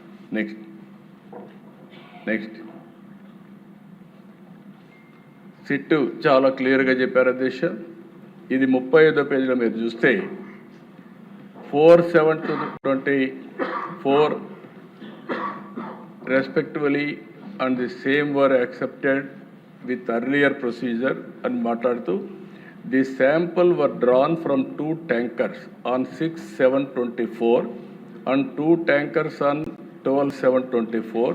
Speaker 1: నెక్స్ట్ సిట్టు చాలా క్లియర్గా చెప్పారు అధ్యక్ష. ఇది 35వ పేజీలో మీరు చూస్తే 4/7/24 respectively and the same were accepted with earlier procedure and మాట్లాడుతూ the sample were drawn from 2 tankers on 6/7/24 and 2 tankers on 12/7/24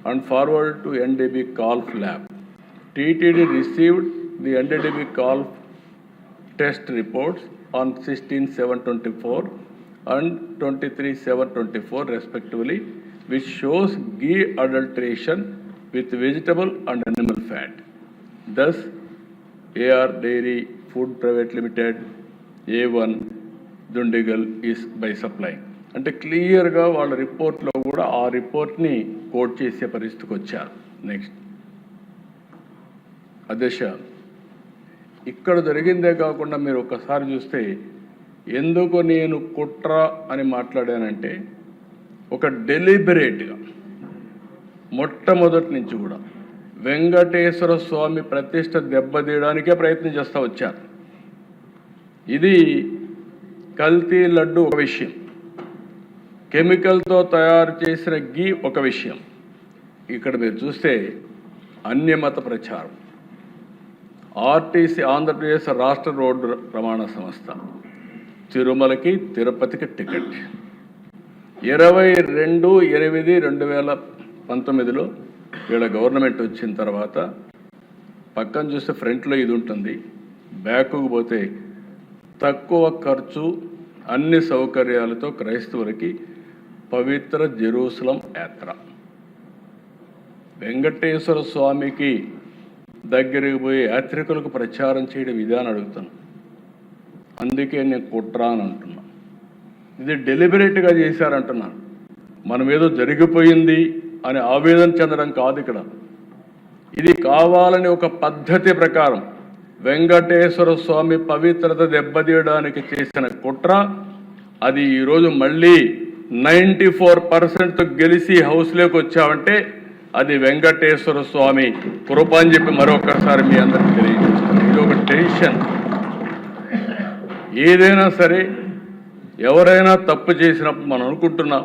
Speaker 1: and forwarded to NDB Calf lab. TTD received the NDB Calf test reports on 16/7/24 and 23/7/24 respectively, which shows ghee adulteration with vegetable and animal fat. Thus, AR Dairy Food Private Limited, A1 Dundigal is by supplying. అంటే క్లియర్గా వాళ్ళ రిపోర్ట్లో కూడా ఆ రిపోర్ట్ని coat చేసే పరిస్థితికి వచ్చారు. నెక్స్ట్ అధ్యక్ష, ఇక్కడ జరిగిందే కాకుండా మీరు ఒకసారి చూస్తే ఎందుకు నేను కుట్ర అని మాట్లాడానంటే ఒక డెలిబరేట్గా మొట్టమొదటి నుంచి కూడా వెంకటేశ్వర స్వామి ప్రతిష్ట దెబ్బతీయడానికే ప్రయత్నం చేస్తూ వచ్చారు. ఇది కల్తీ లడ్డు ఒక విషయం, కెమికల్తో తయారు చేసిన గీ ఒక విషయం. ఇక్కడ మీరు చూస్తే అన్యమత ప్రచారం, ఆర్టీసీ ఆంధ్రప్రదేశ్ రాష్ట్ర రోడ్డు రవాణా సంస్థ తిరుమలకి తిరుపతికి టికెట్ 22/8/2019లో వీళ్ళ గవర్నమెంట్ వచ్చిన తర్వాత పక్కన చూస్తే ఫ్రంట్లో ఇది ఉంటుంది, బ్యాకుకు పోతే తక్కువ ఖర్చు అన్ని సౌకర్యాలతో క్రైస్తవులకి పవిత్ర జెరూసలం యాత్ర. వెంకటేశ్వర స్వామికి దగ్గరికి పోయి యాత్రికులకు ప్రచారం చేయడం ఇదే అని అడుగుతాను. అందుకే నేను కుట్ర అని అంటున్నా. ఇది డెలిబరేట్గా చేశారంటున్నాను. మనం ఏదో జరిగిపోయింది అని ఆవేదన చెందడం కాదు ఇక్కడ. ఇది కావాలని ఒక పద్ధతి ప్రకారం వెంకటేశ్వర స్వామి పవిత్రత దెబ్బతీయడానికి చేసిన కుట్ర. అది ఈరోజు మళ్ళీ 94% గెలిచి హౌస్లోకి వచ్చామంటే అది వెంకటేశ్వర స్వామి కృప అని చెప్పి మరొకసారి మీ అందరికీ తెలియజేస్తాను. ఇది ఒక టెన్షన్. ఏదైనా సరే ఎవరైనా తప్పు చేసినప్పుడు మనం అనుకుంటున్నాం,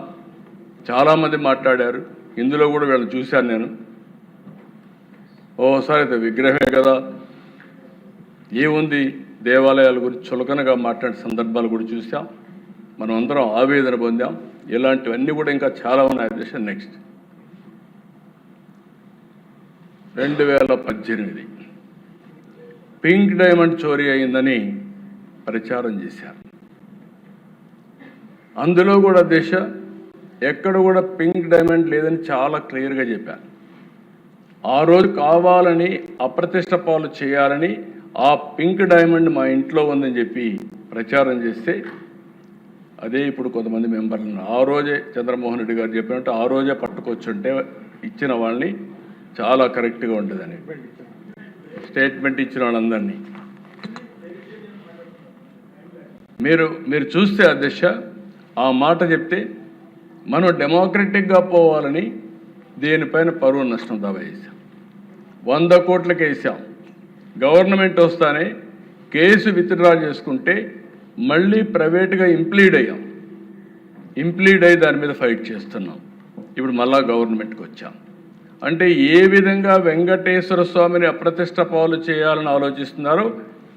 Speaker 1: చాలామంది మాట్లాడారు, ఇందులో కూడా వీళ్ళని చూశాను నేను. ఓసారి అయితే విగ్రహమే కదా, ఏముంది, దేవాలయాల గురించి చులకనగా మాట్లాడే సందర్భాలు కూడా చూసాం. మనం అందరం ఆవేదన పొందాం. ఇలాంటివన్నీ కూడా ఇంకా చాలా ఉన్నాయి అధ్యక్ష. నెక్స్ట్ 2018 పింక్ డైమండ్ చోరీ అయిందని ప్రచారం చేశారు. అందులో కూడా అధ్యక్ష ఎక్కడ కూడా పింక్ డైమండ్ లేదని చాలా క్లియర్గా చెప్పారు. ఆ రోజు కావాలని అప్రతిష్ట పాలు చేయాలని ఆ పింక్ డైమండ్ మా ఇంట్లో ఉందని చెప్పి ప్రచారం చేస్తే అదే ఇప్పుడు కొంతమంది మెంబర్లను ఆ రోజే చంద్రమోహన్ రెడ్డి గారు చెప్పినట్టు ఆ రోజే పట్టుకొచ్చుంటే ఇచ్చిన వాళ్ళని చాలా కరెక్ట్గా ఉంటుందని స్టేట్మెంట్ ఇచ్చిన వాళ్ళందరినీ మీరు చూస్తే అధ్యక్ష ఆ మాట చెప్తే మనం డెమోక్రటిక్గా పోవాలని దీనిపైన పరువు నష్టం దావా వేసాం. 100 కోట్లకి వేసాం. గవర్నమెంట్ వస్తానే కేసు విత్డ్రా చేసుకుంటే మళ్ళీ ప్రైవేట్గా ఇంప్లీడ్ అయ్యాం. ఇంప్లీడ్ అయ్యి దాని మీద ఫైట్ చేస్తున్నాం. ఇప్పుడు మళ్ళా గవర్నమెంట్కి వచ్చాం. అంటే ఏ విధంగా వెంకటేశ్వర స్వామిని అప్రతిష్ట పాలు చేయాలని ఆలోచిస్తున్నారో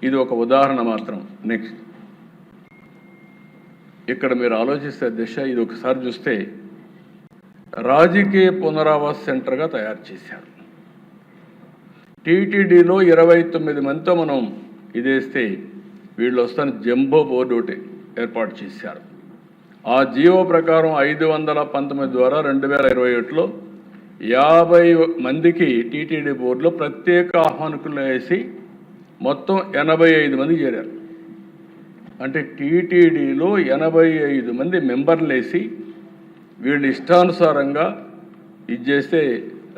Speaker 1: ఇది ఒక ఉదాహరణ మాత్రం. నెక్స్ట్ ఇక్కడ మీరు ఆలోచిస్తే దిశ ఇది ఒకసారి చూస్తే రాజకీయ పునరావాస సెంటర్గా తయారు చేశారు. టీటీడీలో 29 మందితో మనం ఇదేస్తే వీళ్ళు వస్తాను జంబో బోర్డు ఒకటి ఏర్పాటు చేశారు. ఆ జీవో ప్రకారం 519 ద్వారా 2021లో 50 మందికి టీటీడీ బోర్డులో ప్రత్యేక ఆహ్వానికులు వేసి మొత్తం 85 మంది చేరారు. అంటే టీటీడీలో 85 మంది మెంబర్లు వేసి వీళ్ళు ఇష్టానుసారంగా ఇది చేస్తే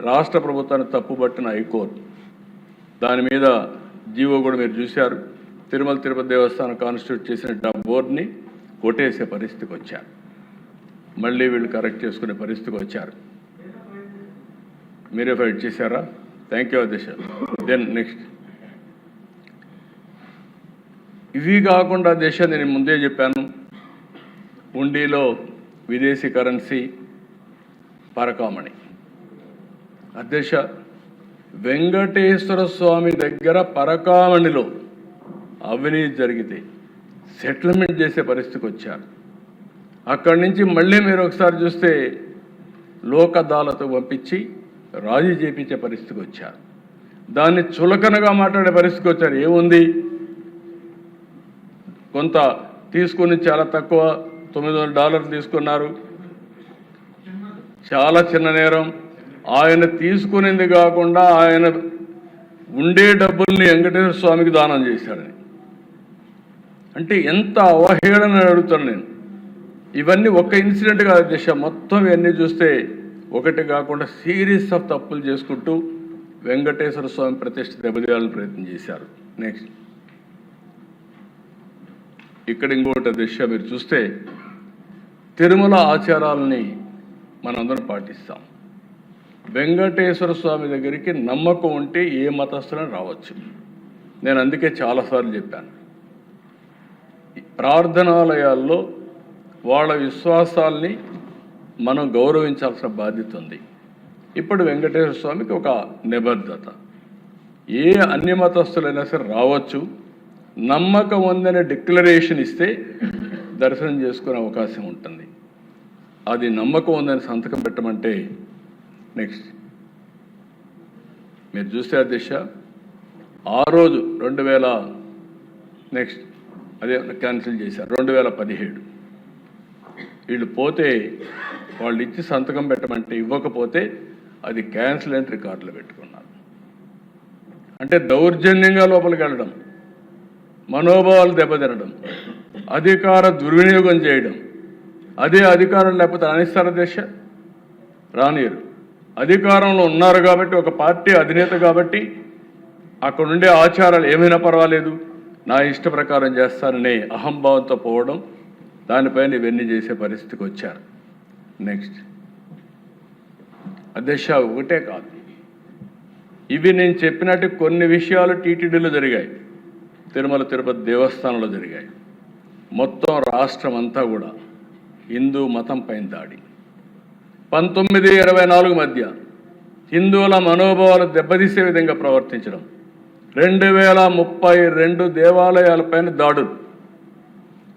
Speaker 1: రాష్ట్ర ప్రభుత్వాన్ని తప్పుబట్టిన హైకోర్టు దాని మీద జీవో కూడా మీరు చూశారు. తిరుమల తిరుపతి దేవస్థానం కాన్స్టిట్యూట్ చేసిన బోర్డుని కొట్టేసే పరిస్థితికి వచ్చారు. మళ్ళీ వీళ్ళు కరెక్ట్ చేసుకునే పరిస్థితికి వచ్చారు. మీరే ఫైట్ చేశారా? థ్యాంక్ యూ అధ్యక్ష. దెన్ నెక్స్ట్, ఇవి కాకుండా దేశ నేను ముందే చెప్పాను, ఉండిలో విదేశీ కరెన్సీ పరకామణి. అధ్యక్ష, వెంకటేశ్వర స్వామి దగ్గర పరకామణిలో అవినీతి జరిగితే సెటిల్మెంట్ చేసే పరిస్థితికి వచ్చారు. అక్కడి నుంచి మళ్ళీ మీరు ఒకసారి చూస్తే లోక్ అదాలత్ పంపించి రాజీ చేపించే పరిస్థితికి వచ్చారు. దాన్ని చులకనగా మాట్లాడే పరిస్థితికి వచ్చారు. ఏముంది, కొంత తీసుకుని చాలా తక్కువ $900 తీసుకున్నారు, చాలా చిన్న నేరం. ఆయన తీసుకునేది కాకుండా ఆయన ఉండే డబ్బుల్ని వెంకటేశ్వర స్వామికి దానం చేశాడని అంటే ఎంత అవహేళన అడుగుతాను నేను. ఇవన్నీ ఒక్క ఇన్సిడెంట్ కాదు దిశ, మొత్తం ఇవన్నీ చూస్తే ఒకటి కాకుండా సిరీస్ ఆఫ్ తప్పులు చేసుకుంటూ వెంకటేశ్వర స్వామి ప్రతిష్ఠ దెబ్బతీయాలని ప్రయత్నం చేశారు. నెక్స్ట్, ఇక్కడ ఇంకోటి దిశ మీరు చూస్తే తిరుమల ఆచారాలని మనందరం పాటిస్తాం. వెంకటేశ్వర స్వామి దగ్గరికి నమ్మకం ఉంటే ఏ మతస్థులను రావచ్చు. నేను అందుకే చాలాసార్లు చెప్పాను, ప్రార్థనాలయాల్లో వాళ్ళ విశ్వాసాల్ని మనం గౌరవించాల్సిన బాధ్యత ఉంది. ఇప్పుడు వెంకటేశ్వర స్వామికి ఒక నిబద్ధత, ఏ అన్య మతస్థులైనా సరే రావచ్చు, నమ్మకం ఉందనే డిక్లరేషన్ ఇస్తే దర్శనం చేసుకునే అవకాశం ఉంటుంది. అది నమ్మకం ఉందని సంతకం పెట్టమంటే నెక్స్ట్ మీరు చూస్తే అధ్యక్ష, ఆ రోజు 2000 నెక్స్ట్ అదే క్యాన్సిల్ చేశారు. 2017 వీళ్ళు పోతే వాళ్ళు ఇచ్చి సంతకం పెట్టమంటే ఇవ్వకపోతే అది క్యాన్సిల్ అని రికార్డులో పెట్టుకున్నారు. అంటే దౌర్జన్యంగా లోపలికి వెళ్ళడం, మనోభావాలు దెబ్బతినడం, అధికార దుర్వినియోగం చేయడం. అదే అధికారం లేకపోతే రాణిస్తారా దేశ? రానియరు. అధికారంలో ఉన్నారు కాబట్టి, ఒక పార్టీ అధినేత కాబట్టి అక్కడ ఉండే ఆచారాలు ఏమైనా పర్వాలేదు, నా ఇష్ట ప్రకారం చేస్తాననే అహంభావంతో పోవడం, దానిపైన ఇవన్నీ చేసే పరిస్థితికి వచ్చారు. నెక్స్ట్ అధ్యక్ష, ఒకటే కాదు, ఇవి నేను చెప్పినట్టు కొన్ని విషయాలు టీటీడీలో జరిగాయి, తిరుమల తిరుపతి దేవస్థానంలో జరిగాయి. మొత్తం రాష్ట్రం అంతా కూడా హిందూ మతం పైన దాడి. 1924 మధ్య హిందువుల మనోభావాలు దెబ్బతీసే విధంగా ప్రవర్తించడం, 2032 దేవాలయాలపైన దాడులు,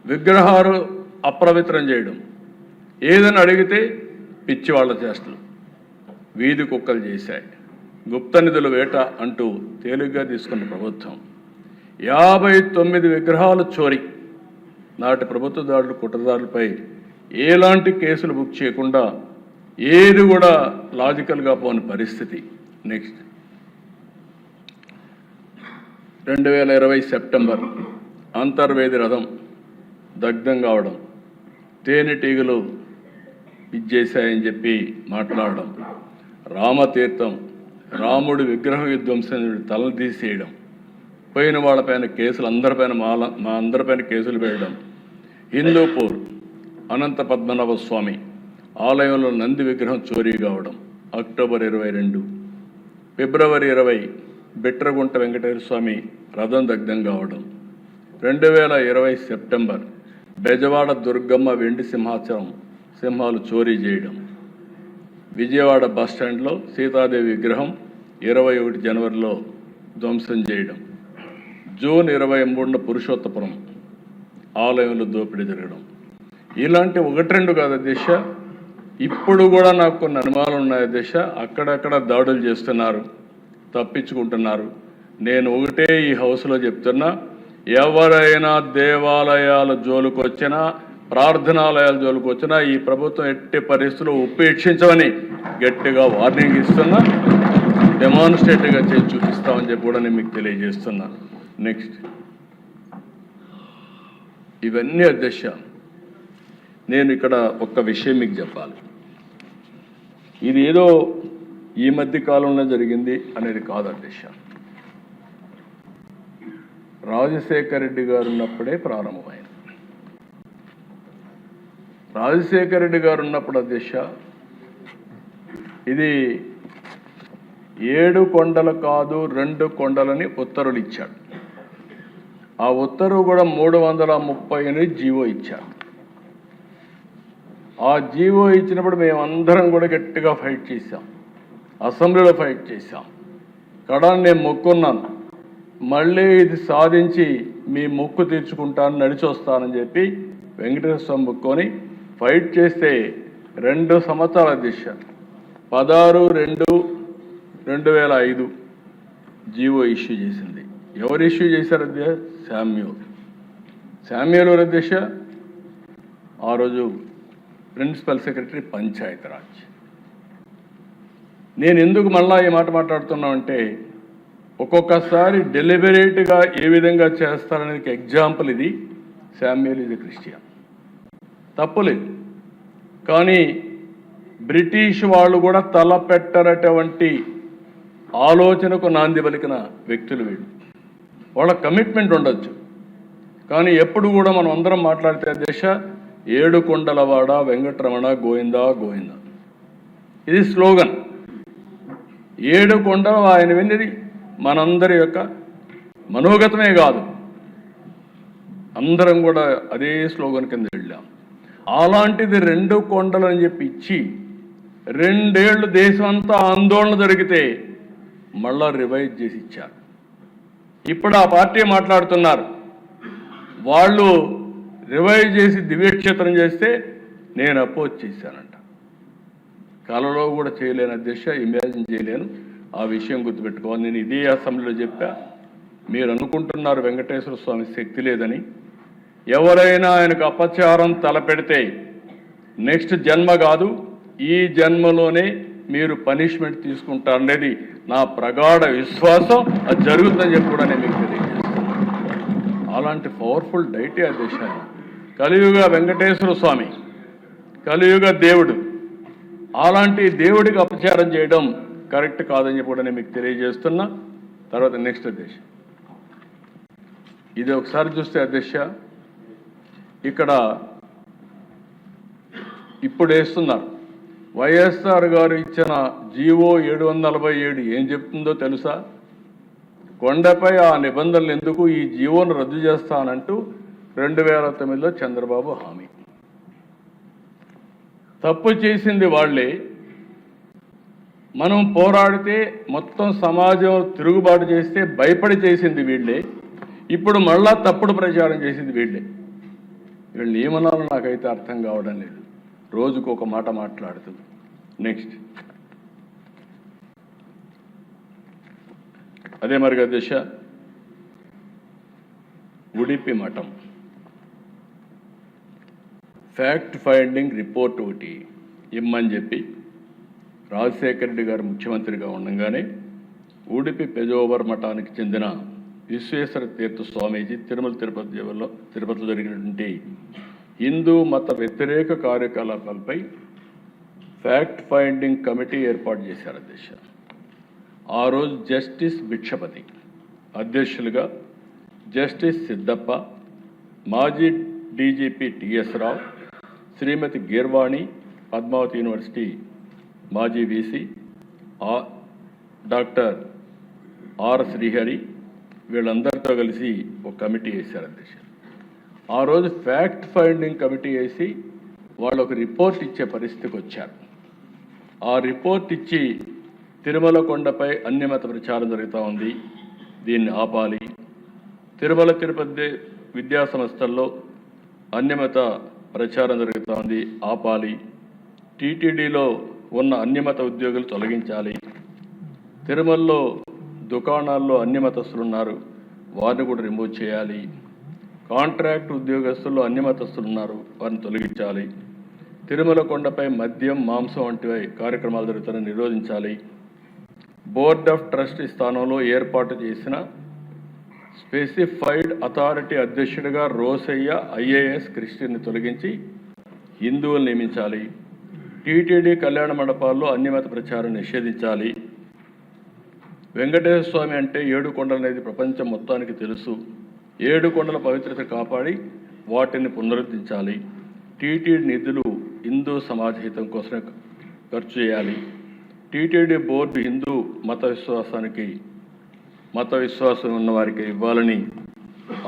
Speaker 1: విగ్రహాలు అప్రవిత్రం చేయడం, ఏదని అడిగితే పిచ్చివాళ్ల చేష్టలు, వీధి కుక్కలు చేశాయి, గుప్త నిధుల వేట అంటూ తేలిగ్గా తీసుకున్న ప్రభుత్వం. 59 విగ్రహాలు చోరీ. నాటి ప్రభుత్వ దాడులు కుట్రదారులపై ఎలాంటి కేసులు బుక్ చేయకుండా ఏది కూడా లాజికల్గా పోని పరిస్థితి. నెక్స్ట్ 2020 సెప్టెంబర్ అంతర్వేది రథం దగ్ధం కావడం, తేనెటీగలు ఇచ్చేసాయని చెప్పి మాట్లాడడం, రామతీర్థం రాముడి విగ్రహ విధ్వంసం తలను తీసేయడం, పోయిన వాళ్ళపైన కేసులు మా అందరిపైన కేసులు వేయడం, హిందూపూర్ అనంత పద్మనాభ స్వామి ఆలయంలో నంది విగ్రహం చోరీ కావడం, అక్టోబర్ 22, ఫిబ్రవరి 20 బిట్రగుంట వెంకటేశ్వర స్వామి రథం దగ్ధం కావడం, 2020 సెప్టెంబర్ బెజవాడ దుర్గమ్మ వెండి సింహాలు చోరీ చేయడం, విజయవాడ బస్టాండ్లో సీతాదేవి విగ్రహం 21 జనవరిలో ధ్వంసం చేయడం, జూన్ 23న పురుషోత్తపురం ఆలయంలో దోపిడీ జరగడం. ఇలాంటి 1-2 కాదు దిశ, ఇప్పుడు కూడా నాకు కొన్ని అనుమానాలు ఉన్నాయి దిశ. అక్కడక్కడ దాడులు చేస్తున్నారు, తప్పించుకుంటున్నారు. నేను ఒకటే ఈ హౌస్లో చెప్తున్నా, ఎవరైనా దేవాలయాల జోలికి వచ్చినా ప్రార్థనాలయాల జోలికి వచ్చినా ఈ ప్రభుత్వం ఎట్టి పరిస్థితుల్లో ఉపేక్షించమని గట్టిగా వార్నింగ్ ఇస్తున్నా, డెమాన్స్ట్రేటివ్గా చేసి చూపిస్తామని చెప్పి కూడా నేను మీకు తెలియజేస్తున్నా. నెక్స్ట్, ఇవన్నీ అధ్యక్ష, నేను ఇక్కడ ఒక్క విషయం మీకు చెప్పాలి. ఇది ఏదో ఈ మధ్య కాలంలో జరిగింది అనేది కాదు అధ్యక్ష. రాజశేఖర రెడ్డి గారు ఉన్నప్పుడే ప్రారంభమైంది. రాజశేఖర రెడ్డి గారు ఉన్నప్పుడు అధ్యక్ష, ఇది 7 కొండలు కాదు 2 కొండలని ఉత్తర్వులు ఇచ్చాడు. ఆ ఉత్తర్వు కూడా 338 జీవో ఇచ్చాడు. ఆ జీవో ఇచ్చినప్పుడు మేమందరం కూడా గట్టిగా ఫైట్ చేశాం, అసెంబ్లీలో ఫైట్ చేశాం. కడాన్ని నేను మొక్కున్నాను, మళ్ళీ ఇది సాధించి మీ మొక్కు తీర్చుకుంటాను, నడిచి వస్తానని చెప్పి వెంకటేశ్వర స్వామి మొక్కుకొని ఫైట్ చేస్తే 2 సంవత్సరాల అధ్యక్ష 16/2/2005 జీవో ఇష్యూ చేసింది. ఎవరు ఇష్యూ చేశారు అధ్యక్ష? శామ్యూల్ అధ్యక్ష ఆ రోజు ప్రిన్సిపల్ సెక్రటరీ పంచాయతీరాజ్. నేను ఎందుకు మళ్ళా ఈ మాట మాట్లాడుతున్నామంటే, ఒక్కొక్కసారి డెలిబరేట్గా ఏ విధంగా చేస్తారనేది ఎగ్జాంపుల్ ఇది. శామ్యూల్ ఇది క్రిస్టియన్, తప్పులేదు. కానీ బ్రిటిష్ వాళ్ళు కూడా తలపెట్టనటువంటి ఆలోచనకు నాంది పలికిన వ్యక్తులు వీళ్ళు. వాళ్ళ కమిట్మెంట్ ఉండొచ్చు, కానీ ఎప్పుడు కూడా మనం అందరం మాట్లాడితే దేశ 7 కొండలవాడ వెంకటరమణ గోవిందా గోవిందా, ఇది స్లోగన్. 7 కొండలు ఆయన విన్నది మనందరి యొక్క మనోగతమే కాదు, అందరం కూడా అదే స్లోగన్ కింద వెళ్ళాం. అలాంటిది 2 కొండలు అని చెప్పి ఇచ్చి 2 ఏళ్ళు దేశం అంతా ఆందోళన జరిగితే మళ్ళా రివైజ్ చేసి ఇచ్చారు. ఇప్పుడు ఆ పార్టీ మాట్లాడుతున్నారు, వాళ్ళు రివైజ్ చేసి దివ్యక్షేత్రం చేస్తే నేను అపోజ్ చేశానంట. కలలో కూడా చేయలేను అధ్యక్ష, ఇమాజిన్ చేయలేను. ఆ విషయం గుర్తుపెట్టుకోవాలి. నేను ఇదే అసెంబ్లీలో చెప్పా, మీరు అనుకుంటున్నారు వెంకటేశ్వర స్వామి శక్తి లేదని. ఎవరైనా ఆయనకు అపచారం తలపెడితే నెక్స్ట్ జన్మ కాదు, ఈ జన్మలోనే మీరు పనిష్మెంట్ తీసుకుంటారనేది నా ప్రగాఢ విశ్వాసం. అది జరుగుతుందని చెప్పి కూడా నేను మీకు తెలియజేస్తాను. అలాంటి పవర్ఫుల్ డైటీ అధ్యక్ష. కలియుగ వెంకటేశ్వర స్వామి, కలియుగ దేవుడు, అలాంటి దేవుడికి అపచారం చేయడం కరెక్ట్ కాదని చెప్పి కూడా నేను మీకు తెలియజేస్తున్నా. తర్వాత నెక్స్ట్ అధ్యక్ష, ఇది ఒకసారి చూస్తే అధ్యక్ష, ఇక్కడ ఇప్పుడు వేస్తున్నారు వైఎస్ఆర్ గారు ఇచ్చిన జీవో 747 ఏం చెప్తుందో తెలుసా? కొండపై ఆ నిబంధనలు ఎందుకు, ఈ జీవోను రద్దు చేస్తానంటూ 2009లో చంద్రబాబు హామీ. తప్పు చేసింది వాళ్లే, మనం పోరాడితే మొత్తం సమాజం తిరుగుబాటు చేస్తే భయపడి చేసింది వీళ్ళే, ఇప్పుడు మళ్ళా తప్పుడు ప్రచారం చేసింది వీళ్ళే. వీళ్ళు ఏమనాలో నాకైతే అర్థం కావడం లేదు, రోజుకు ఒక మాట మాట్లాడుతూ. నెక్స్ట్, అదే మరి అధ్యక్ష, ఉడిపి మఠం ఫ్యాక్ట్ ఫైండింగ్ రిపోర్ట్ ఒకటి ఇమ్మని చెప్పి రాజశేఖర రెడ్డి గారు ముఖ్యమంత్రిగా ఉండగానే ఉడిపి పెజోవర్ మఠానికి చెందిన విశ్వేశ్వర తీర్థ స్వామీజీ తిరుపతిలో జరిగినటువంటి హిందూ మత వ్యతిరేక కార్యకలాపాలపై ఫ్యాక్ట్ ఫైండింగ్ కమిటీ ఏర్పాటు చేశారు అధ్యక్ష. ఆ రోజు జస్టిస్ భిక్షపతి అధ్యక్షులుగా, జస్టిస్ సిద్ధప్ప, మాజీ డీజీపీ టిఎస్ రావు, శ్రీమతి గీర్వాణి, పద్మావతి యూనివర్సిటీ మాజీ వీసీ డాక్టర్ ఆర్ శ్రీహరి, వీళ్ళందరితో కలిసి ఒక కమిటీ వేశారు అధ్యక్ష. ఆ రోజు ఫ్యాక్ట్ ఫైండింగ్ కమిటీ వేసి వాళ్ళు ఒక రిపోర్ట్ ఇచ్చే పరిస్థితికి వచ్చారు. ఆ రిపోర్ట్ ఇచ్చి తిరుమల కొండపై అన్యమత ప్రచారం జరుగుతూ ఉంది, దీన్ని ఆపాలి, తిరుమల తిరుపతి విద్యా సంస్థల్లో అన్యమత ప్రచారం జరుగుతూ ఉంది, ఆపాలి, టీటీడీలో ఉన్న అన్యమత ఉద్యోగులు తొలగించాలి, తిరుమలలో దుకాణాల్లో అన్యమతస్తులు ఉన్నారు వారిని కూడా రిమూవ్ చేయాలి, కాంట్రాక్ట్ ఉద్యోగస్తులు అన్ని మతస్థులు ఉన్నారు, వారిని తొలగించాలి. తిరుమల కొండపై మద్యం, మాంసం వంటి కార్యక్రమాలు జరుగుతాయని నిరోధించాలి. బోర్డ్ ఆఫ్ ట్రస్టీ స్థానంలో ఏర్పాటు చేసిన స్పెసిఫైడ్ అథారిటీ అధ్యక్షుడిగా రోసయ్య ఐఏఎస్ క్రిస్టియన్ని తొలగించి హిందువులు నియమించాలి. టీటీడీ కళ్యాణ మండపాల్లో అన్ని మత ప్రచారం నిషేధించాలి. వెంకటేశ్వర స్వామి అంటే 7 కొండలు అనేది ప్రపంచం మొత్తానికి తెలుసు. 7 కొండల పవిత్రత కాపాడి వాటిని పునరుద్ధరించాలి. టీటీడీ నిధులు హిందూ సమాజ హితం కోసం ఖర్చు చేయాలి. టీటీడీ బోర్డు హిందూ మత విశ్వాసం ఉన్న వారికి ఇవ్వాలని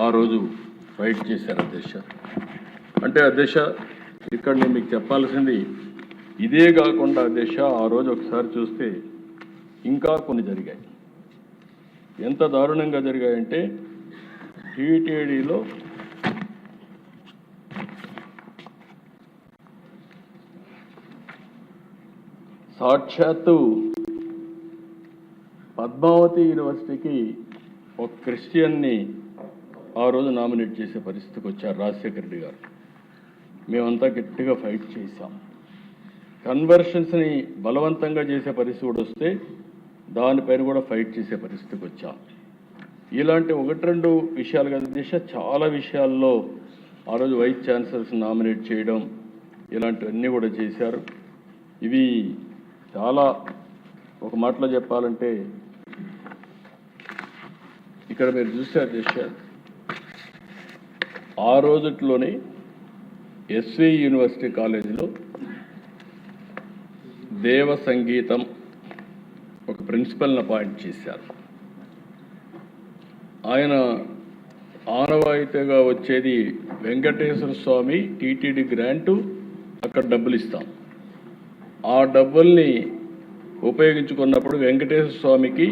Speaker 1: ఆ రోజు ఫైట్ చేశారు అధ్యక్ష. అంటే అధ్యక్ష, ఇక్కడ నేను మీకు చెప్పాల్సింది ఇదే కాకుండా అధ్యక్ష, ఆ రోజు ఒకసారి చూస్తే ఇంకా కొన్ని జరిగాయి. ఎంత దారుణంగా జరిగాయంటే టీటీడీలో సాక్షాత్తు పద్మావతి యూనివర్సిటీకి ఒక క్రిస్టియన్ని ఆ రోజు నామినేట్ చేసే పరిస్థితికి వచ్చారు రాజశేఖర రెడ్డి గారు. మేమంతా గట్టిగా ఫైట్ చేశాం. కన్వర్షన్స్ని బలవంతంగా చేసే పరిస్థితి కూడా వస్తే దానిపైన కూడా ఫైట్ చేసే పరిస్థితికి వచ్చాం. ఇలాంటి 1-2 విషయాలు కదా దిశ, చాలా విషయాల్లో ఆ రోజు వైస్ ఛాన్సలర్స్ నామినేట్ చేయడం ఇలాంటివన్నీ కూడా చేశారు. ఇవి చాలా, ఒక మాటలో చెప్పాలంటే ఇక్కడ మీరు చూసారు దిశ, ఆ రోజుట్లోనే ఎస్వి యూనివర్సిటీ కాలేజీలో దేవ సంగీతం ఒక ప్రిన్సిపల్ని అపాయింట్ చేశారు. ఆయన ఆనవాయితీగా వచ్చేది వెంకటేశ్వర స్వామి టీటీడీ గ్రాంటు, అక్కడ డబ్బులు ఇస్తాం. ఆ డబ్బుల్ని ఉపయోగించుకున్నప్పుడు వెంకటేశ్వర స్వామికి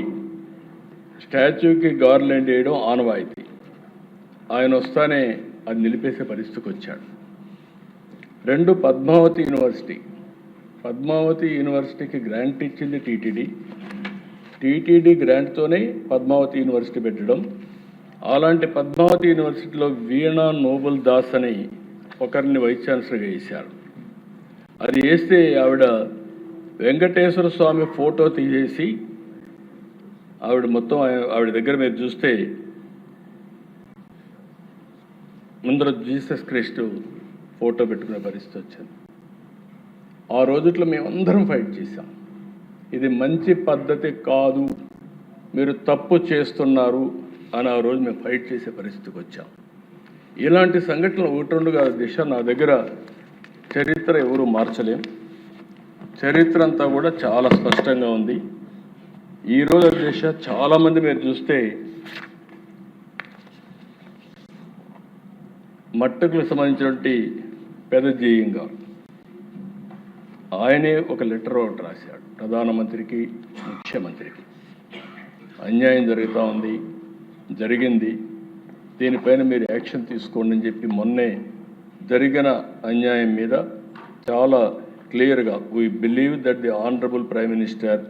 Speaker 1: స్టాచ్యూకి గార్లెండ్ వేయడం ఆనవాయితీ. ఆయన వస్తానే అది నిలిపేసే పరిస్థితికి వచ్చాడు. 2 పద్మావతి యూనివర్సిటీకి గ్రాంట్ ఇచ్చింది టీటీడీ గ్రాంట్తోనే పద్మావతి యూనివర్సిటీ పెట్టడం. అలాంటి పద్మావతి యూనివర్సిటీలో వీణా నోబుల్ దాస్ అని ఒకరిని వైస్ ఛాన్సలర్గా వేశారు. అది వేస్తే ఆవిడ వెంకటేశ్వర స్వామి ఫోటో తీసేసి ఆవిడ మొత్తం ఆవిడ దగ్గర మీరు చూస్తే ముందర జీసస్ క్రైస్ట్ ఫోటో పెట్టుకునే పరిస్థితి వచ్చింది. ఆ రోజుట్లో మేమందరం ఫైట్ చేశాం. ఇది మంచి పద్ధతి కాదు, మీరు తప్పు చేస్తున్నారు అని ఆ రోజు మేము ఫైట్ చేసే పరిస్థితికి వచ్చాం. ఇలాంటి సంఘటనలు 1-2 కాదు దిశ, నా దగ్గర చరిత్ర ఎవరు మార్చలేం. చరిత్ర అంతా కూడా చాలా స్పష్టంగా ఉంది. ఈరోజు దిశ చాలామంది మీరు చూస్తే మట్టుకు సంబంధించినటువంటి పెద్ద జీయం గారు, ఆయనే ఒక లెటర్ ఒకటి రాశాడు ప్రధానమంత్రికి, ముఖ్యమంత్రికి. అన్యాయం జరిగింది, దీనిపైన మీరు యాక్షన్ తీసుకోండి అని చెప్పి మొన్నే జరిగిన అన్యాయం మీద చాలా క్లియర్గా, we believe that the honourable prime minister,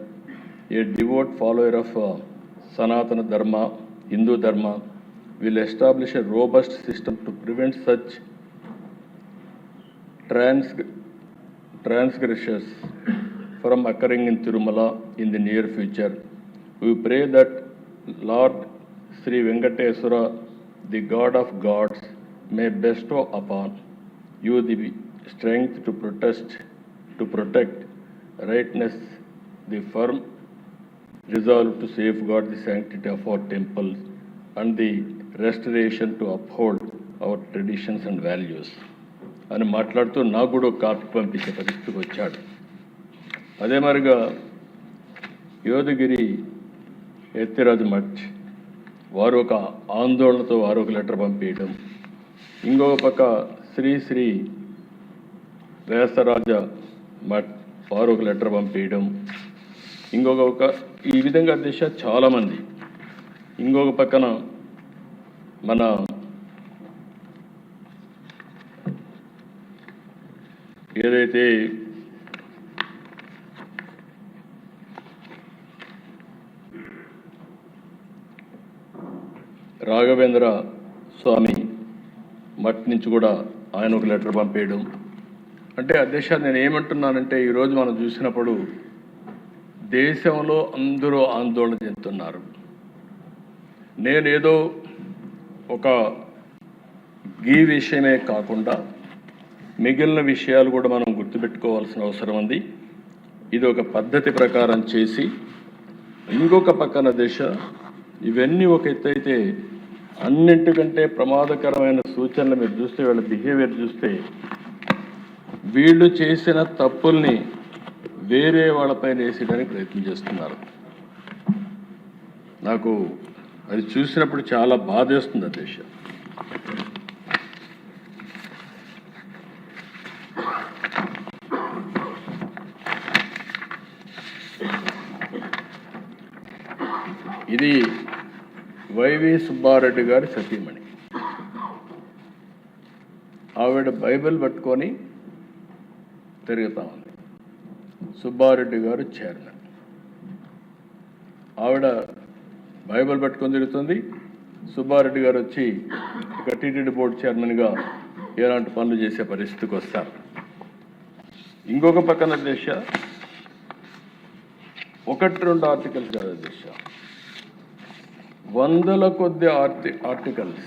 Speaker 1: A devout follower of సనాతన ధర్మ, హిందూ ధర్మ, will establish a robust system to prevent such transgressions from occurring in Tirumala in the near future. We pray that Lord Sri Venkateswara, the God of gods, may bestow upon you the strength to protect rightness, the firm resolve to safeguard the sanctity of our temples, and the restoration to uphold our traditions and values అని మాట్లాడుతూ నాకు కూడా ఒక copy పంపించే పరిస్థితికి వచ్చాడు. అదే మరిగా యోధగిరి ఎత్తిరాజు మఠ్ వారు ఒక ఆందోళనతో వారు ఒక లెటర్ పంపించడం, ఇంకొక పక్క శ్రీ వేసరాజ మఠ్ వారు ఒక లెటర్ పంపించడం, ఈ విధంగా దిశ చాలామంది. ఇంకొక పక్కన మన ఏదైతే రాఘవేంద్ర స్వామి మట్టి నుంచి కూడా ఆయన ఒక లెటర్ పంపేయడం. అంటే అధ్యక్ష, నేను ఏమంటున్నానంటే ఈరోజు మనం చూసినప్పుడు దేశంలో అందరూ ఆందోళన చెందుతున్నారు. నేనేదో ఒక ఈ విషయమే కాకుండా మిగిలిన విషయాలు కూడా మనం గుర్తుపెట్టుకోవాల్సిన అవసరం ఉంది. ఇది ఒక పద్ధతి ప్రకారం చేసి ఇంకొక పక్కన దిశ ఇవన్నీ ఒక ఎత్తైతే అన్నింటికంటే ప్రమాదకరమైన సూచనలు మీరు చూస్తే, వీళ్ళ బిహేవియర్ చూస్తే వీళ్ళు చేసిన తప్పుల్ని వేరే వాళ్ళపైన వేసేయడానికి ప్రయత్నం చేస్తున్నారు. నాకు అది చూసినప్పుడు చాలా బాధేస్తుంది అధ్యక్ష. ఇది వైవి సుబ్బారెడ్డి గారి సతీమణి. ఆవిడ బైబిల్ పట్టుకొని తిరుగుతా ఉంది. సుబ్బారెడ్డి గారు చైర్మన్. ఆవిడ బైబిల్ పట్టుకొని తిరుగుతుంది. సుబ్బారెడ్డి గారు వచ్చి ఇక టీటీడీ బోర్డు చైర్మన్గా ఎలాంటి పనులు చేసే పరిస్థితికి వస్తారు. ఇంకొక పక్కన దేశ 1-2 ఆర్టికల్స్ కాదు దేశ, వందల కొద్ది ఆర్టికల్స్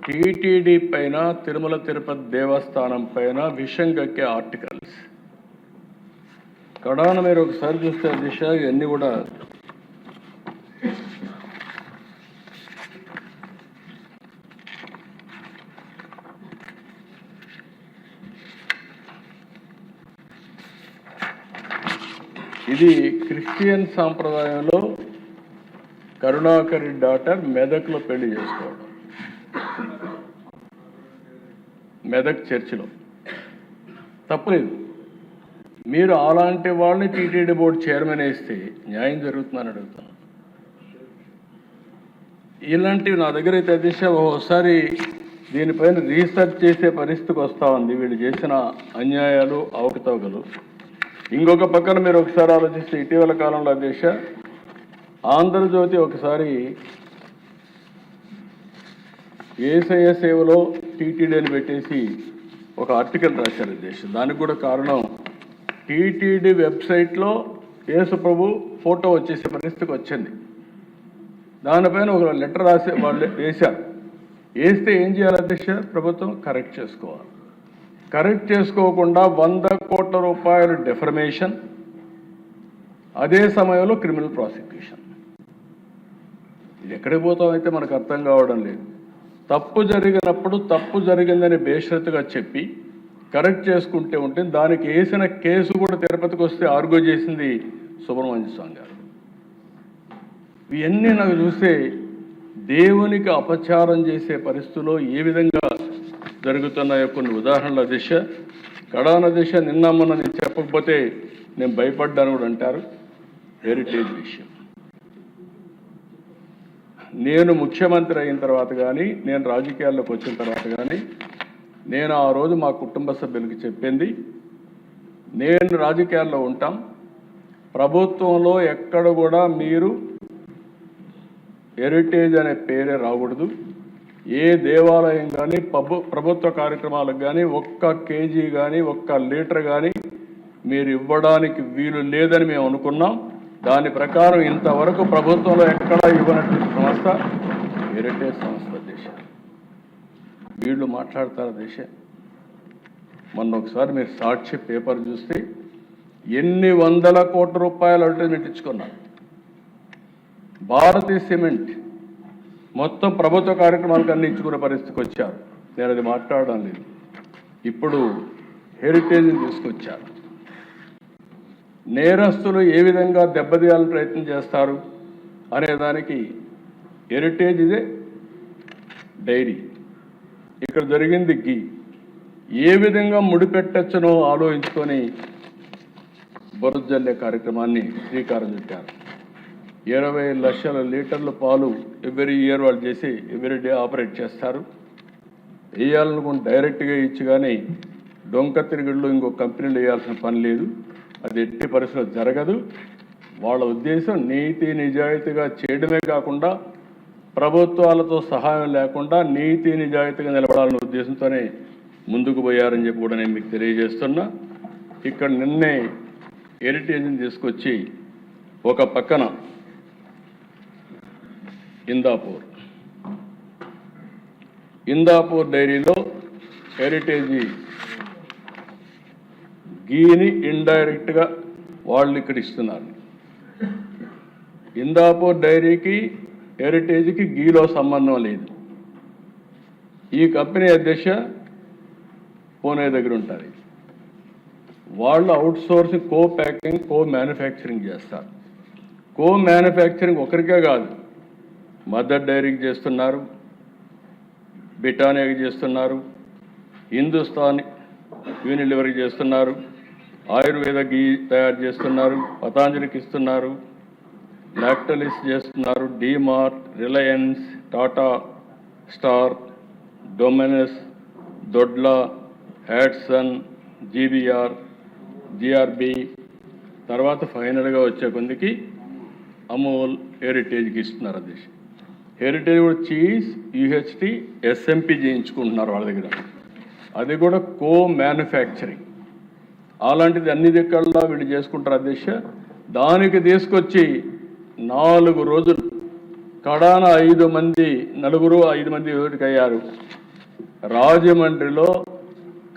Speaker 1: టీటీడీ పైన, తిరుమల తిరుపతి దేవస్థానం పైన విషం కక్కే ఆర్టికల్స్. కడాన మీరు ఒకసారి చూస్తే దిశ ఇవన్నీ కూడా ఇది క్రిస్టియన్ సాంప్రదాయంలో కరుణాకర్ డాటర్ మెదక్లో పెళ్లి చేసుకోవడం, మెదక్ చర్చిలో తప్పలేదు. మీరు అలాంటి వాళ్ళని టీటీడీ బోర్డు చైర్మన్ వేస్తే న్యాయం జరుగుతుందని అడుగుతాను. ఇలాంటివి నా దగ్గర అయితే దిశ ఒకసారి దీనిపైన రీసెర్చ్ చేసే పరిస్థితికి వస్తూ ఉంది, వీళ్ళు చేసిన అన్యాయాలు, అవకతవకలు. ఇంకొక పక్కన మీరు ఒకసారి ఆలోచిస్తే ఇటీవల కాలంలో దిశ ఆంధ్రజ్యోతి ఒకసారి ఏసయ్య సేవలో టీటీడీని పెట్టేసి ఒక ఆర్టికల్ రాశారు దేశం. దానికి కూడా కారణం టీటీడీ వెబ్సైట్లో యేసు ప్రభు ఫోటో వచ్చేసే పరిస్థితికి వచ్చింది. దానిపైన ఒక లెటర్ రాసి వాళ్ళు వేశారు. వేస్తే ఏం చేయాలి అధ్యక్ష? ప్రభుత్వం కరెక్ట్ చేసుకోవాలి. కరెక్ట్ చేసుకోకుండా 100 కోట్ల రూపాయలు డెఫర్మేషన్, అదే సమయంలో క్రిమినల్ ప్రాసిక్యూషన్. ఇది ఎక్కడికి పోతామైతే మనకు అర్థం కావడం లేదు. తప్పు జరిగినప్పుడు తప్పు జరిగిందని బేషరతుగా చెప్పి కరెక్ట్ చేసుకుంటే ఉంటే దానికి వేసిన కేసు కూడా తిరుపతికి వస్తే ఆర్గ్యూ చేసింది సుబ్రహ్మణ్య స్వామి గారు. ఇవన్నీ నాకు చూస్తే దేవునికి అపచారం చేసే పరిస్థితుల్లో ఏ విధంగా జరుగుతున్నాయో కొన్ని ఉదాహరణల దిశ. కడాన దిశ నిన్న మొన్న నేను చెప్పకపోతే నేను భయపడ్డాను కూడా అంటారు. హెరిటేజ్ విషయం నేను ముఖ్యమంత్రి అయిన తర్వాత కానీ, నేను రాజకీయాల్లోకి వచ్చిన తర్వాత కానీ, నేను ఆ రోజు మా కుటుంబ సభ్యులకి చెప్పింది, నేను రాజకీయాల్లో ఉంటాం, ప్రభుత్వంలో ఎక్కడ కూడా మీరు హెరిటేజ్ అనే పేరే రాకూడదు. ఏ దేవాలయం కానీ ప్రభుత్వ కార్యక్రమాలకు కానీ 1 కేజీ కానీ 1 లీటర్ కానీ మీరు ఇవ్వడానికి వీలు లేదని మేము అనుకున్నాం. దాని ప్రకారం ఇంతవరకు ప్రభుత్వంలో ఎక్కడా ఇవ్వనటువంటి సంస్థ హెరిటేజ్ సంస్థ దేశ. వీళ్ళు మాట్లాడతారు దేశ. మొన్న ఒకసారి మీరు సాక్షి పేపర్ చూస్తే ఎన్ని 100 కోట్ల రూపాయలు అల్టిమేట్ ఇచ్చుకున్నారు. భారతీయ సిమెంట్ మొత్తం ప్రభుత్వ కార్యక్రమాలకు అన్ని ఇచ్చుకునే పరిస్థితికి వచ్చారు. నేను అది మాట్లాడడం లేదు. ఇప్పుడు హెరిటేజ్ని తీసుకొచ్చారు. నేరస్తులు ఏ విధంగా దెబ్బతీయాలని ప్రయత్నం చేస్తారు అనేదానికి హెరిటేజ్ ఇదే డైరీ, ఇక్కడ జరిగింది గీ, ఏ విధంగా ముడిపెట్టచ్చునో ఆలోచించుకొని బొరజల్లే కార్యక్రమాన్ని శ్రీకారం చుట్టారు. 20 లక్షల లీటర్ల పాలు ఎవ్రీ ఇయర్ వాళ్ళు చేసి ఎవ్రీ డే ఆపరేట్ చేస్తారు. వేయాలనుకుని డైరెక్ట్గా ఇచ్చి కానీ డొంక తిరుగుళ్ళు ఇంకో కంపెనీలు వేయాల్సిన పని లేదు. అది ఎట్టి పరిస్థితుల్లో జరగదు. వాళ్ళ ఉద్దేశం నీతి నిజాయితీగా చేయడమే కాకుండా ప్రభుత్వాలతో సహాయం లేకుండా నీతి నిజాయితీగా నిలబడాలనే ఉద్దేశంతోనే ముందుకు పోయారని చెప్పి కూడా నేను మీకు తెలియజేస్తున్నా. ఇక్కడ నిన్నే హెరిటేజ్ని తీసుకొచ్చి ఒక పక్కన ఇందాపూర్ డైరీలో హెరిటేజ్ గీని ఇండైరెక్ట్గా వాళ్ళు ఇక్కడ ఇస్తున్నారు. ఇందాపూర్ డైరీకి హెరిటేజ్కి గీలో సంబంధం లేదు. ఈ కంపెనీ అధ్యక్ష పూణే దగ్గర ఉంటుంది. వాళ్ళు అవుట్ సోర్సింగ్, కో ప్యాకింగ్, కో మ్యానుఫ్యాక్చరింగ్ చేస్తారు. కో మ్యానుఫ్యాక్చరింగ్ ఒకరికే కాదు, మదర్ డైరీకి చేస్తున్నారు, బిటానియాకి చేస్తున్నారు, హిందుస్థాన్ యూనిలివర్కి చేస్తున్నారు, ఆయుర్వేద గీ తయారు చేస్తున్నారు, పతాంజలికి ఇస్తున్నారు, లాక్టలిస్ చేస్తున్నారు, DMart, Reliance, Tata star, Domino's, Dodla, Hatsun, GBR, GRB, తర్వాత ఫైనల్గా వచ్చే కొందికి అమూల్, హెరిటేజ్కి ఇస్తున్నారు. అది హెరిటేజ్ కూడా చీజ్, యూహెచ్టి, ఎస్ఎంపి చేయించుకుంటున్నారు వాళ్ళ దగ్గర. అది కూడా కో మ్యానుఫ్యాక్చరింగ్. అలాంటిది అన్ని దిక్కల్లో వీళ్ళు చేసుకుంటారు అధ్యక్ష. దానికి తీసుకొచ్చి 4 రోజులు కడాన 5 మంది, 5 మంది అయ్యారు. రాజమండ్రిలో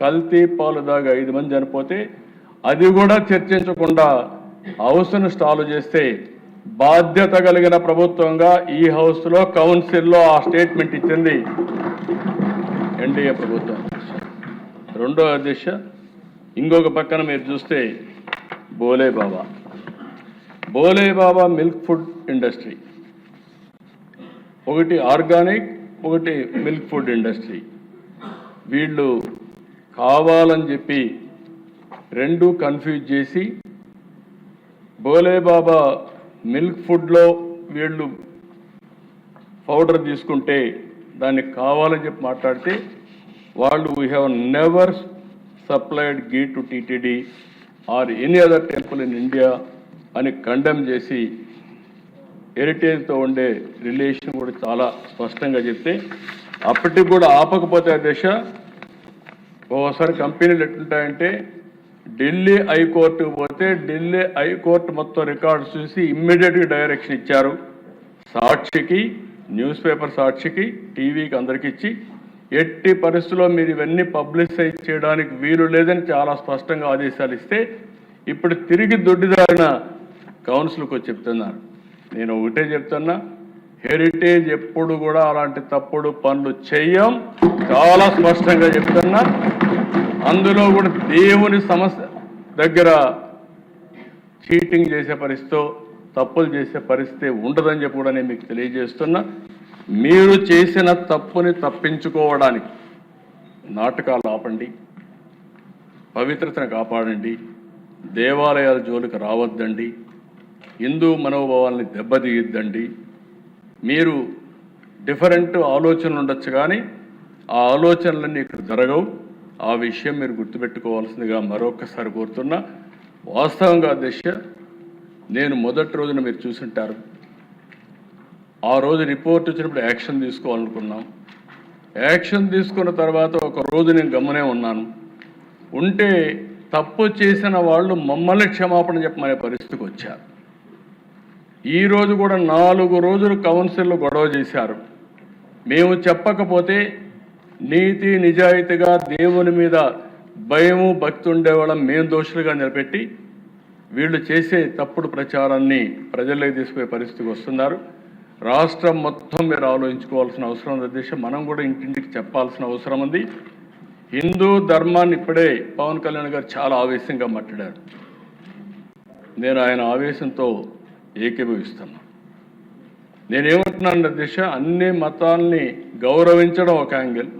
Speaker 1: కల్తీ పాలు దాగా 5 మంది చనిపోతే అది కూడా చర్చించకుండా హౌస్ను స్టాల్ చేస్తే బాధ్యత కలిగిన ప్రభుత్వంగా ఈ హౌస్లో కౌన్సిల్లో ఆ స్టేట్మెంట్ ఇచ్చింది ఎన్డీఏ ప్రభుత్వం. రెండో అధ్యక్ష, ఇంకొక పక్కన మీరు చూస్తే బోలే బాబా మిల్క్ ఫుడ్ ఇండస్ట్రీ, ఒకటి ఆర్గానిక్, ఒకటి మిల్క్ ఫుడ్ ఇండస్ట్రీ. వీళ్ళు కావాలని చెప్పి 2 కన్ఫ్యూజ్ చేసి బోలే బాబా మిల్క్ ఫుడ్లో వీళ్ళు పౌడర్ తీసుకుంటే దాన్ని కావాలని చెప్పి మాట్లాడితే వాళ్ళు we have never supplied ghee to TTD or any other temple in India అని కండెమ్ చేసి హెరిటేజ్తో ఉండే రిలేషన్ కూడా చాలా స్పష్టంగా చెప్తే అప్పటికి కూడా ఆపకపోతే దశ ఓసారి కంపెనీలు ఎట్లుంటాయంటే ఢిల్లీ హైకోర్టుకు పోతే ఢిల్లీ హైకోర్టు మొత్తం రికార్డ్స్ చూసి ఇమ్మీడియట్గా డైరెక్షన్ ఇచ్చారు. సాక్షికి, న్యూస్ పేపర్ సాక్షికి, టీవీకి అందరికి ఇచ్చి ఎట్టి పరిస్థితుల్లో మీరు ఇవన్నీ పబ్లిసైజ్ చేయడానికి వీలు లేదని చాలా స్పష్టంగా ఆదేశాలు ఇస్తే ఇప్పుడు తిరిగి దొడ్డిదారిన కౌన్సిల్కి వచ్చి చెప్తున్నారు. నేను ఒకటే చెప్తున్నా, హెరిటేజ్ ఎప్పుడు కూడా అలాంటి తప్పుడు పనులు చెయ్యం, చాలా స్పష్టంగా చెప్తున్నా. అందులో కూడా దేవుని సమస్య దగ్గర చీటింగ్ చేసే పరిస్థితితో, తప్పులు చేసే పరిస్థితి ఉండదని చెప్పి కూడా నేను మీకు తెలియజేస్తున్నా. మీరు చేసిన తప్పుని తప్పించుకోవడానికి నాటకాలు ఆపండి, పవిత్రతను కాపాడండి, దేవాలయాల జోలికి రావద్దండి, హిందూ మనోభావాల్ని దెబ్బతీయద్దండి. మీరు డిఫరెంట్ ఆలోచనలు ఉండొచ్చు కానీ ఆ ఆలోచనలన్నీ ఇక్కడ జరగవు. ఆ విషయం మీరు గుర్తుపెట్టుకోవాల్సిందిగా మరొకసారి కోరుతున్నా. వాస్తవంగా అధ్యక్ష, నేను మొదటి రోజున మీరు చూసుంటారు, ఆ రోజు రిపోర్ట్ వచ్చినప్పుడు యాక్షన్ తీసుకోవాలనుకున్నాం. యాక్షన్ తీసుకున్న తర్వాత ఒక రోజు నేను గమనే ఉన్నాను. ఉంటే తప్పు చేసిన వాళ్ళు మమ్మల్ని క్షమాపణ చెప్పమనే పరిస్థితికి వచ్చారు. ఈరోజు కూడా 4 రోజులు కౌన్సిల్లో గొడవ చేశారు. మేము చెప్పకపోతే నీతి నిజాయితీగా దేవుని మీద భయము భక్తి ఉండేవాళ్ళం మేము దోషులుగా నిలబెట్టి వీళ్ళు చేసే తప్పుడు ప్రచారాన్ని ప్రజల్లోకి తీసుకునే పరిస్థితికి వస్తున్నారు. రాష్ట్రం మొత్తం మీరు ఆలోచించుకోవాల్సిన అవసరం ఉంది అధ్యక్ష. మనం కూడా ఇంటింటికి చెప్పాల్సిన అవసరం ఉంది. హిందూ ధర్మాన్ని ఇప్పుడే పవన్ కళ్యాణ్ గారు చాలా ఆవేశంగా మాట్లాడారు. నేను ఆయన ఆవేశంతో ఏకీభవిస్తున్నాను. నేనేమంటున్నాను అధ్యక్ష, అన్ని మతాల్ని గౌరవించడం ఒక యాంగిల్,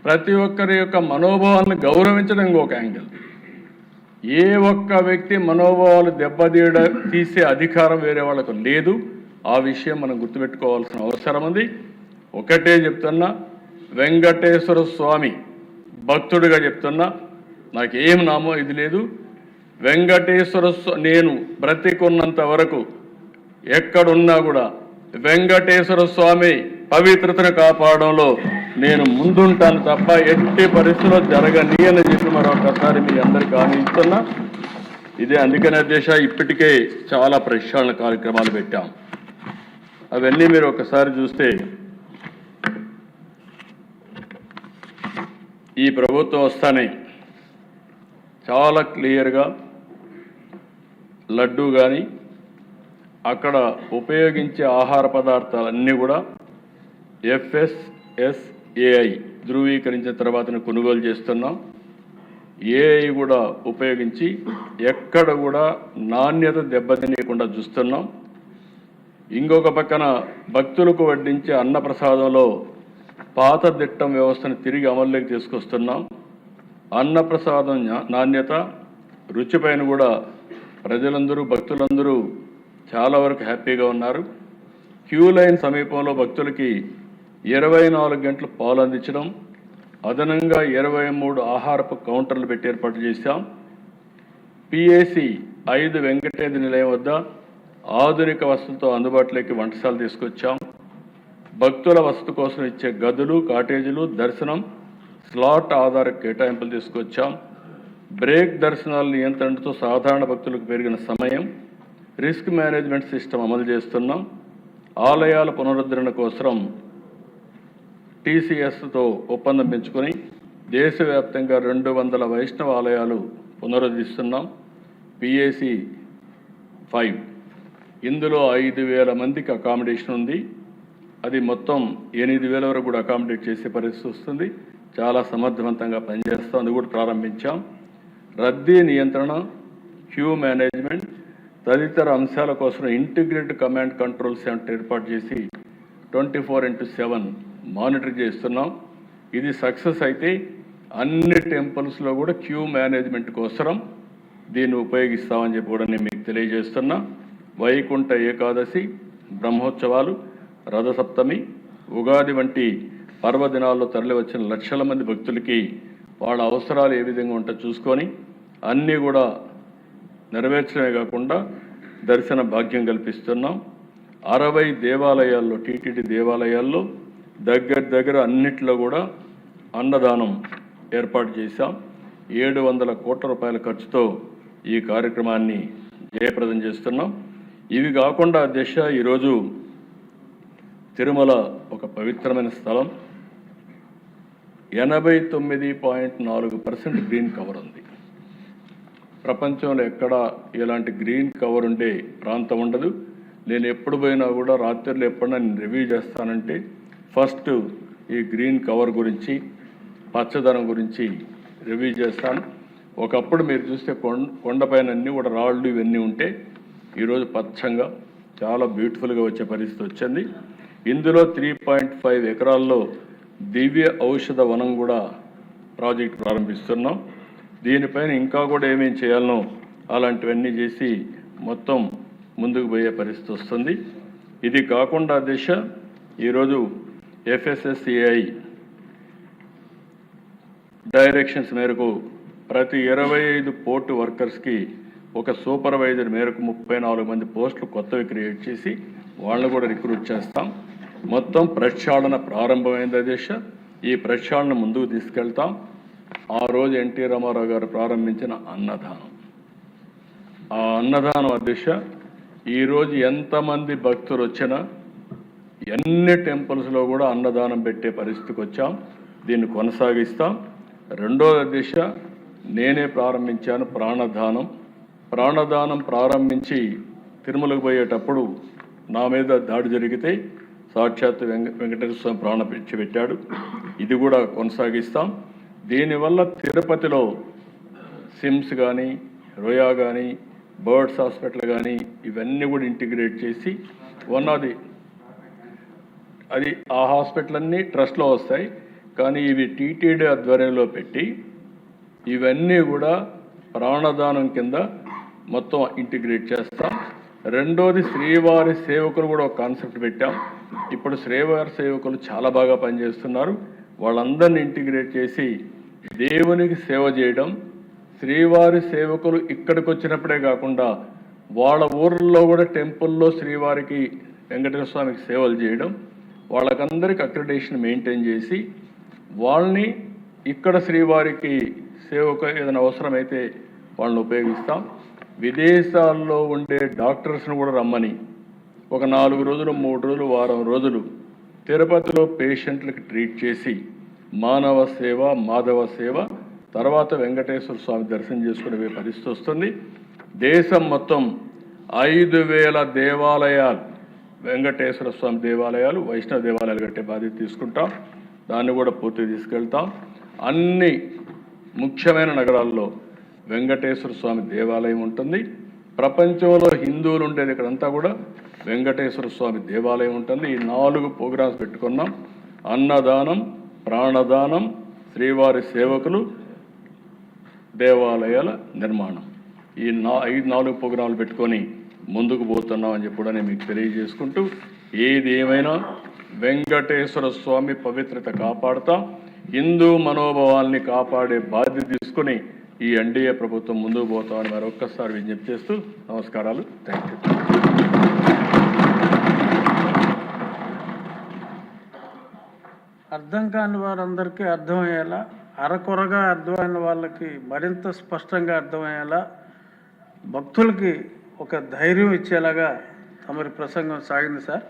Speaker 1: ప్రతి ఒక్కరి యొక్క మనోభావాలను గౌరవించడం ఇంకొక యాంగిల్. ఏ ఒక్క వ్యక్తి మనోభావాలు తీసే అధికారం వేరే వాళ్ళకు లేదు. ఆ విషయం మనం గుర్తుపెట్టుకోవాల్సిన అవసరం ఉంది. ఒకటే చెప్తున్నా, వెంకటేశ్వర స్వామి భక్తుడిగా చెప్తున్నా, నాకేం నామో ఇది లేదు. వెంకటేశ్వర నేను బ్రతికున్నంత వరకు ఎక్కడున్నా కూడా వెంకటేశ్వర స్వామి పవిత్రతను కాపాడంలో నేను ముందుంటాను తప్ప ఎట్టి పరిస్థితుల్లో జరగనీయని చెప్పి మరొకసారి మీ అందరికీ హామీ ఇస్తున్నా. ఇదే అందుకనే అధ్యక్ష ఇప్పటికే చాలా ప్రక్షాళన కార్యక్రమాలు పెట్టాం. అవన్నీ మీరు ఒకసారి చూస్తే ఈ ప్రభుత్వం వస్తానే చాలా క్లియర్గా లడ్డు కానీ అక్కడ ఉపయోగించే ఆహార పదార్థాలన్నీ కూడా FSSAI ధృవీకరించిన తర్వాతనే కొనుగోలు చేస్తున్నాం. AI కూడా ఉపయోగించి ఎక్కడ కూడా నాణ్యత దెబ్బతినకుండా చూస్తున్నాం. ఇంకొక పక్కన భక్తులకు వడ్డించే అన్నప్రసాదంలో పాత దిట్టం వ్యవస్థను తిరిగి అమల్లోకి తీసుకొస్తున్నాం. అన్నప్రసాదం నాణ్యత రుచిపైన కూడా ప్రజలందరూ భక్తులందరూ చాలా వరకు హ్యాపీగా ఉన్నారు. క్యూ లైన్ సమీపంలో భక్తులకి 24 గంటలు పాలు అందించడం, అదనంగా 23 ఆహారపు కౌంటర్లు పెట్టి ఏర్పాటు చేశాం. PAC 5 వెంకటేశ్వర నిలయం వద్ద ఆధునిక వసతులతో అందుబాటులోకి వంటశాల తీసుకొచ్చాం. భక్తుల వసతి కోసం ఇచ్చే గదులు, కాటేజీలు, దర్శనం స్లాట్ ఆధార కేటాయింపులు తీసుకొచ్చాం. బ్రేక్ దర్శనాల నియంత్రణతో సాధారణ భక్తులకు పెరిగిన సమయం, రిస్క్ మేనేజ్మెంట్ సిస్టమ్ అమలు చేస్తున్నాం. ఆలయాల పునరుద్ధరణ కోసం TCSతో ఒప్పందం పెంచుకొని దేశవ్యాప్తంగా 200 వైష్ణవ ఆలయాలు పునరుద్ధరిస్తున్నాం. PAC 5 ఇందులో 5,000 మందికి అకామిడేషన్ ఉంది. అది మొత్తం 8,000 వరకు కూడా అకామిడేట్ చేసే పరిస్థితి వస్తుంది. చాలా సమర్థవంతంగా పనిచేస్తాం. అది కూడా ప్రారంభించాం. రద్దీ నియంత్రణ, క్యూ మేనేజ్మెంట్ తదితర అంశాల కోసం ఇంటిగ్రేటెడ్ కమాండ్ కంట్రోల్ సెంటర్ ఏర్పాటు చేసి 24/7 మానిటర్ చేస్తున్నాం. ఇది సక్సెస్ అయితే అన్ని టెంపుల్స్లో కూడా క్యూ మేనేజ్మెంట్ కోసం దీన్ని ఉపయోగిస్తామని చెప్పి కూడా నేను మీకు తెలియజేస్తున్నా. వైకుంఠ ఏకాదశి, బ్రహ్మోత్సవాలు, రథసప్తమి, ఉగాది వంటి పర్వదినాల్లో తరలి వచ్చిన లక్షల మంది భక్తులకి వాళ్ళ అవసరాలు ఏ విధంగా ఉంటో చూసుకొని అన్నీ కూడా నెరవేర్చడమే కాకుండా దర్శన భాగ్యం కల్పిస్తున్నాం. 60 దేవాలయాల్లో, TTD దేవాలయాల్లో దగ్గర అన్నిట్లో కూడా అన్నదానం ఏర్పాటు చేశాం. 700 కోట్ల రూపాయల ఖర్చుతో ఈ కార్యక్రమాన్ని జయప్రదం చేస్తున్నాం. ఇవి కాకుండా అధ్యక్ష ఈరోజు తిరుమల ఒక పవిత్రమైన స్థలం. 89.4% గ్రీన్ కవర్ ఉంది. ప్రపంచంలో ఎక్కడ ఇలాంటి గ్రీన్ కవర్ ఉండే ప్రాంతం ఉండదు. నేను ఎప్పుడు పోయినా కూడా రాత్రిలో ఎప్పుడైనా నేను రివ్యూ చేస్తానంటే ఫస్ట్ ఈ గ్రీన్ కవర్ గురించి, పచ్చదనం గురించి రివ్యూ చేస్తాను. ఒకప్పుడు మీరు చూస్తే కొండపైన అన్నీ కూడా రాళ్ళు ఇవన్నీ ఉంటే ఈరోజు పచ్చంగా చాలా బ్యూటిఫుల్గా వచ్చే పరిస్థితి వచ్చింది. ఇందులో 3.5 ఎకరాల్లో దివ్య ఔషధ వనం కూడా ప్రాజెక్ట్ ప్రారంభిస్తున్నాం. దీనిపైన ఇంకా కూడా ఏమేం చేయాలనో అలాంటివన్నీ చేసి మొత్తం ముందుకు పోయే పరిస్థితి వస్తుంది. ఇది కాకుండా దిశ ఈరోజు FSSAI డైరెక్షన్స్ మేరకు ప్రతి 25 పోర్టు వర్కర్స్కి ఒక సూపర్వైజర్ మేరకు 34 మంది పోస్టులు కొత్తవి క్రియేట్ చేసి వాళ్ళని కూడా రిక్రూట్ చేస్తాం. మొత్తం ప్రక్షాళన ప్రారంభమైంది అధ్యక్ష. ఈ ప్రక్షాళన ముందుకు తీసుకెళ్తాం. ఆ రోజు ఎన్టీ రామారావు గారు ప్రారంభించిన అన్నదానం, ఆ అన్నదానం అధ్యక్ష ఈరోజు ఎంతమంది భక్తులు వచ్చినా ఎన్ని టెంపుల్స్లో కూడా అన్నదానం పెట్టే పరిస్థితికి వచ్చాం. దీన్ని కొనసాగిస్తాం. రెండోది అధ్యక్ష నేనే ప్రారంభించాను ప్రాణదానం. ప్రాణదానం ప్రారంభించి తిరుమలకు పోయేటప్పుడు నా మీద దాడి జరిగితే సాక్షాత్ వెంకటేశ్వర స్వామి ప్రాణ పెట్టాడు. ఇది కూడా కొనసాగిస్తాం. దీనివల్ల తిరుపతిలో సిమ్స్ కానీ, రోయా కానీ, బర్డ్స్ హాస్పిటల్ కానీ ఇవన్నీ కూడా ఇంటిగ్రేట్ చేసి ఉన్నది. అది ఆ హాస్పిటల్ అన్నీ ట్రస్ట్లో వస్తాయి, కానీ ఇవి TTD ఆధ్వర్యంలో పెట్టి ఇవన్నీ కూడా ప్రాణదానం కింద మొత్తం ఇంటిగ్రేట్ చేస్తాం. రెండోది శ్రీవారి సేవకులు కూడా ఒక కాన్సెప్ట్ పెట్టాం. ఇప్పుడు శ్రీవారి సేవకులు చాలా బాగా పనిచేస్తున్నారు. వాళ్ళందరినీ ఇంటిగ్రేట్ చేసి దేవునికి సేవ చేయడం. శ్రీవారి సేవకులు ఇక్కడికి వచ్చినప్పుడే కాకుండా వాళ్ళ ఊర్లో కూడా టెంపుల్లో శ్రీవారికి వెంకటేశ్వర స్వామికి సేవలు చేయడం, వాళ్ళకందరికీ అక్రిడేషన్ మెయింటైన్ చేసి వాళ్ళని ఇక్కడ శ్రీవారికి సేవకు ఏదైనా అవసరమైతే వాళ్ళని ఉపయోగిస్తాం. విదేశాల్లో ఉండే డాక్టర్స్ని కూడా రమ్మని ఒక 4 రోజులు 3 రోజులు వారం రోజులు తిరుపతిలో పేషెంట్లకు ట్రీట్ చేసి మానవ సేవ మాధవ సేవ తర్వాత వెంకటేశ్వర స్వామి దర్శనం చేసుకునే పరిస్థితి వస్తుంది. దేశం మొత్తం 5,000 దేవాలయాలు, వెంకటేశ్వర స్వామి దేవాలయాలు, వైష్ణవ దేవాలయాలు కట్టే బాధ్యత తీసుకుంటాం. దాన్ని కూడా పూర్తి తీసుకెళ్తాం. అన్ని ముఖ్యమైన నగరాల్లో వెంకటేశ్వర స్వామి దేవాలయం ఉంటుంది. ప్రపంచంలో హిందువులు ఉండేది ఇక్కడంతా కూడా వెంకటేశ్వర స్వామి దేవాలయం ఉంటుంది. ఈ 4 ప్రోగ్రామ్స్ పెట్టుకున్నాం. అన్నదానం, ప్రాణదానం, శ్రీవారి సేవకులు, దేవాలయాల నిర్మాణం. ఈ 4 ప్రోగ్రాంలు పెట్టుకొని ముందుకు పోతున్నామని చెప్పి కూడా నేను మీకు తెలియజేసుకుంటూ, ఏది ఏమైనా వెంకటేశ్వర స్వామి పవిత్రత కాపాడుతాం. హిందూ మనోభావాల్ని కాపాడే బాధ్యత తీసుకుని ఈ ఎన్డీఏ ప్రభుత్వం ముందుకు పోతామని మరొక్కసారి విజ్ఞప్తి చేస్తూ నమస్కారాలు. Thank you.
Speaker 5: అర్థం కాని వారందరికీ అర్థమయ్యేలా, అరకొరగా అర్థమైన వాళ్ళకి మరింత స్పష్టంగా అర్థమయ్యేలా, భక్తులకి ఒక ధైర్యం ఇచ్చేలాగా తమరి ప్రసంగం సాగింది సార్.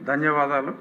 Speaker 5: ధన్యవాదాలు.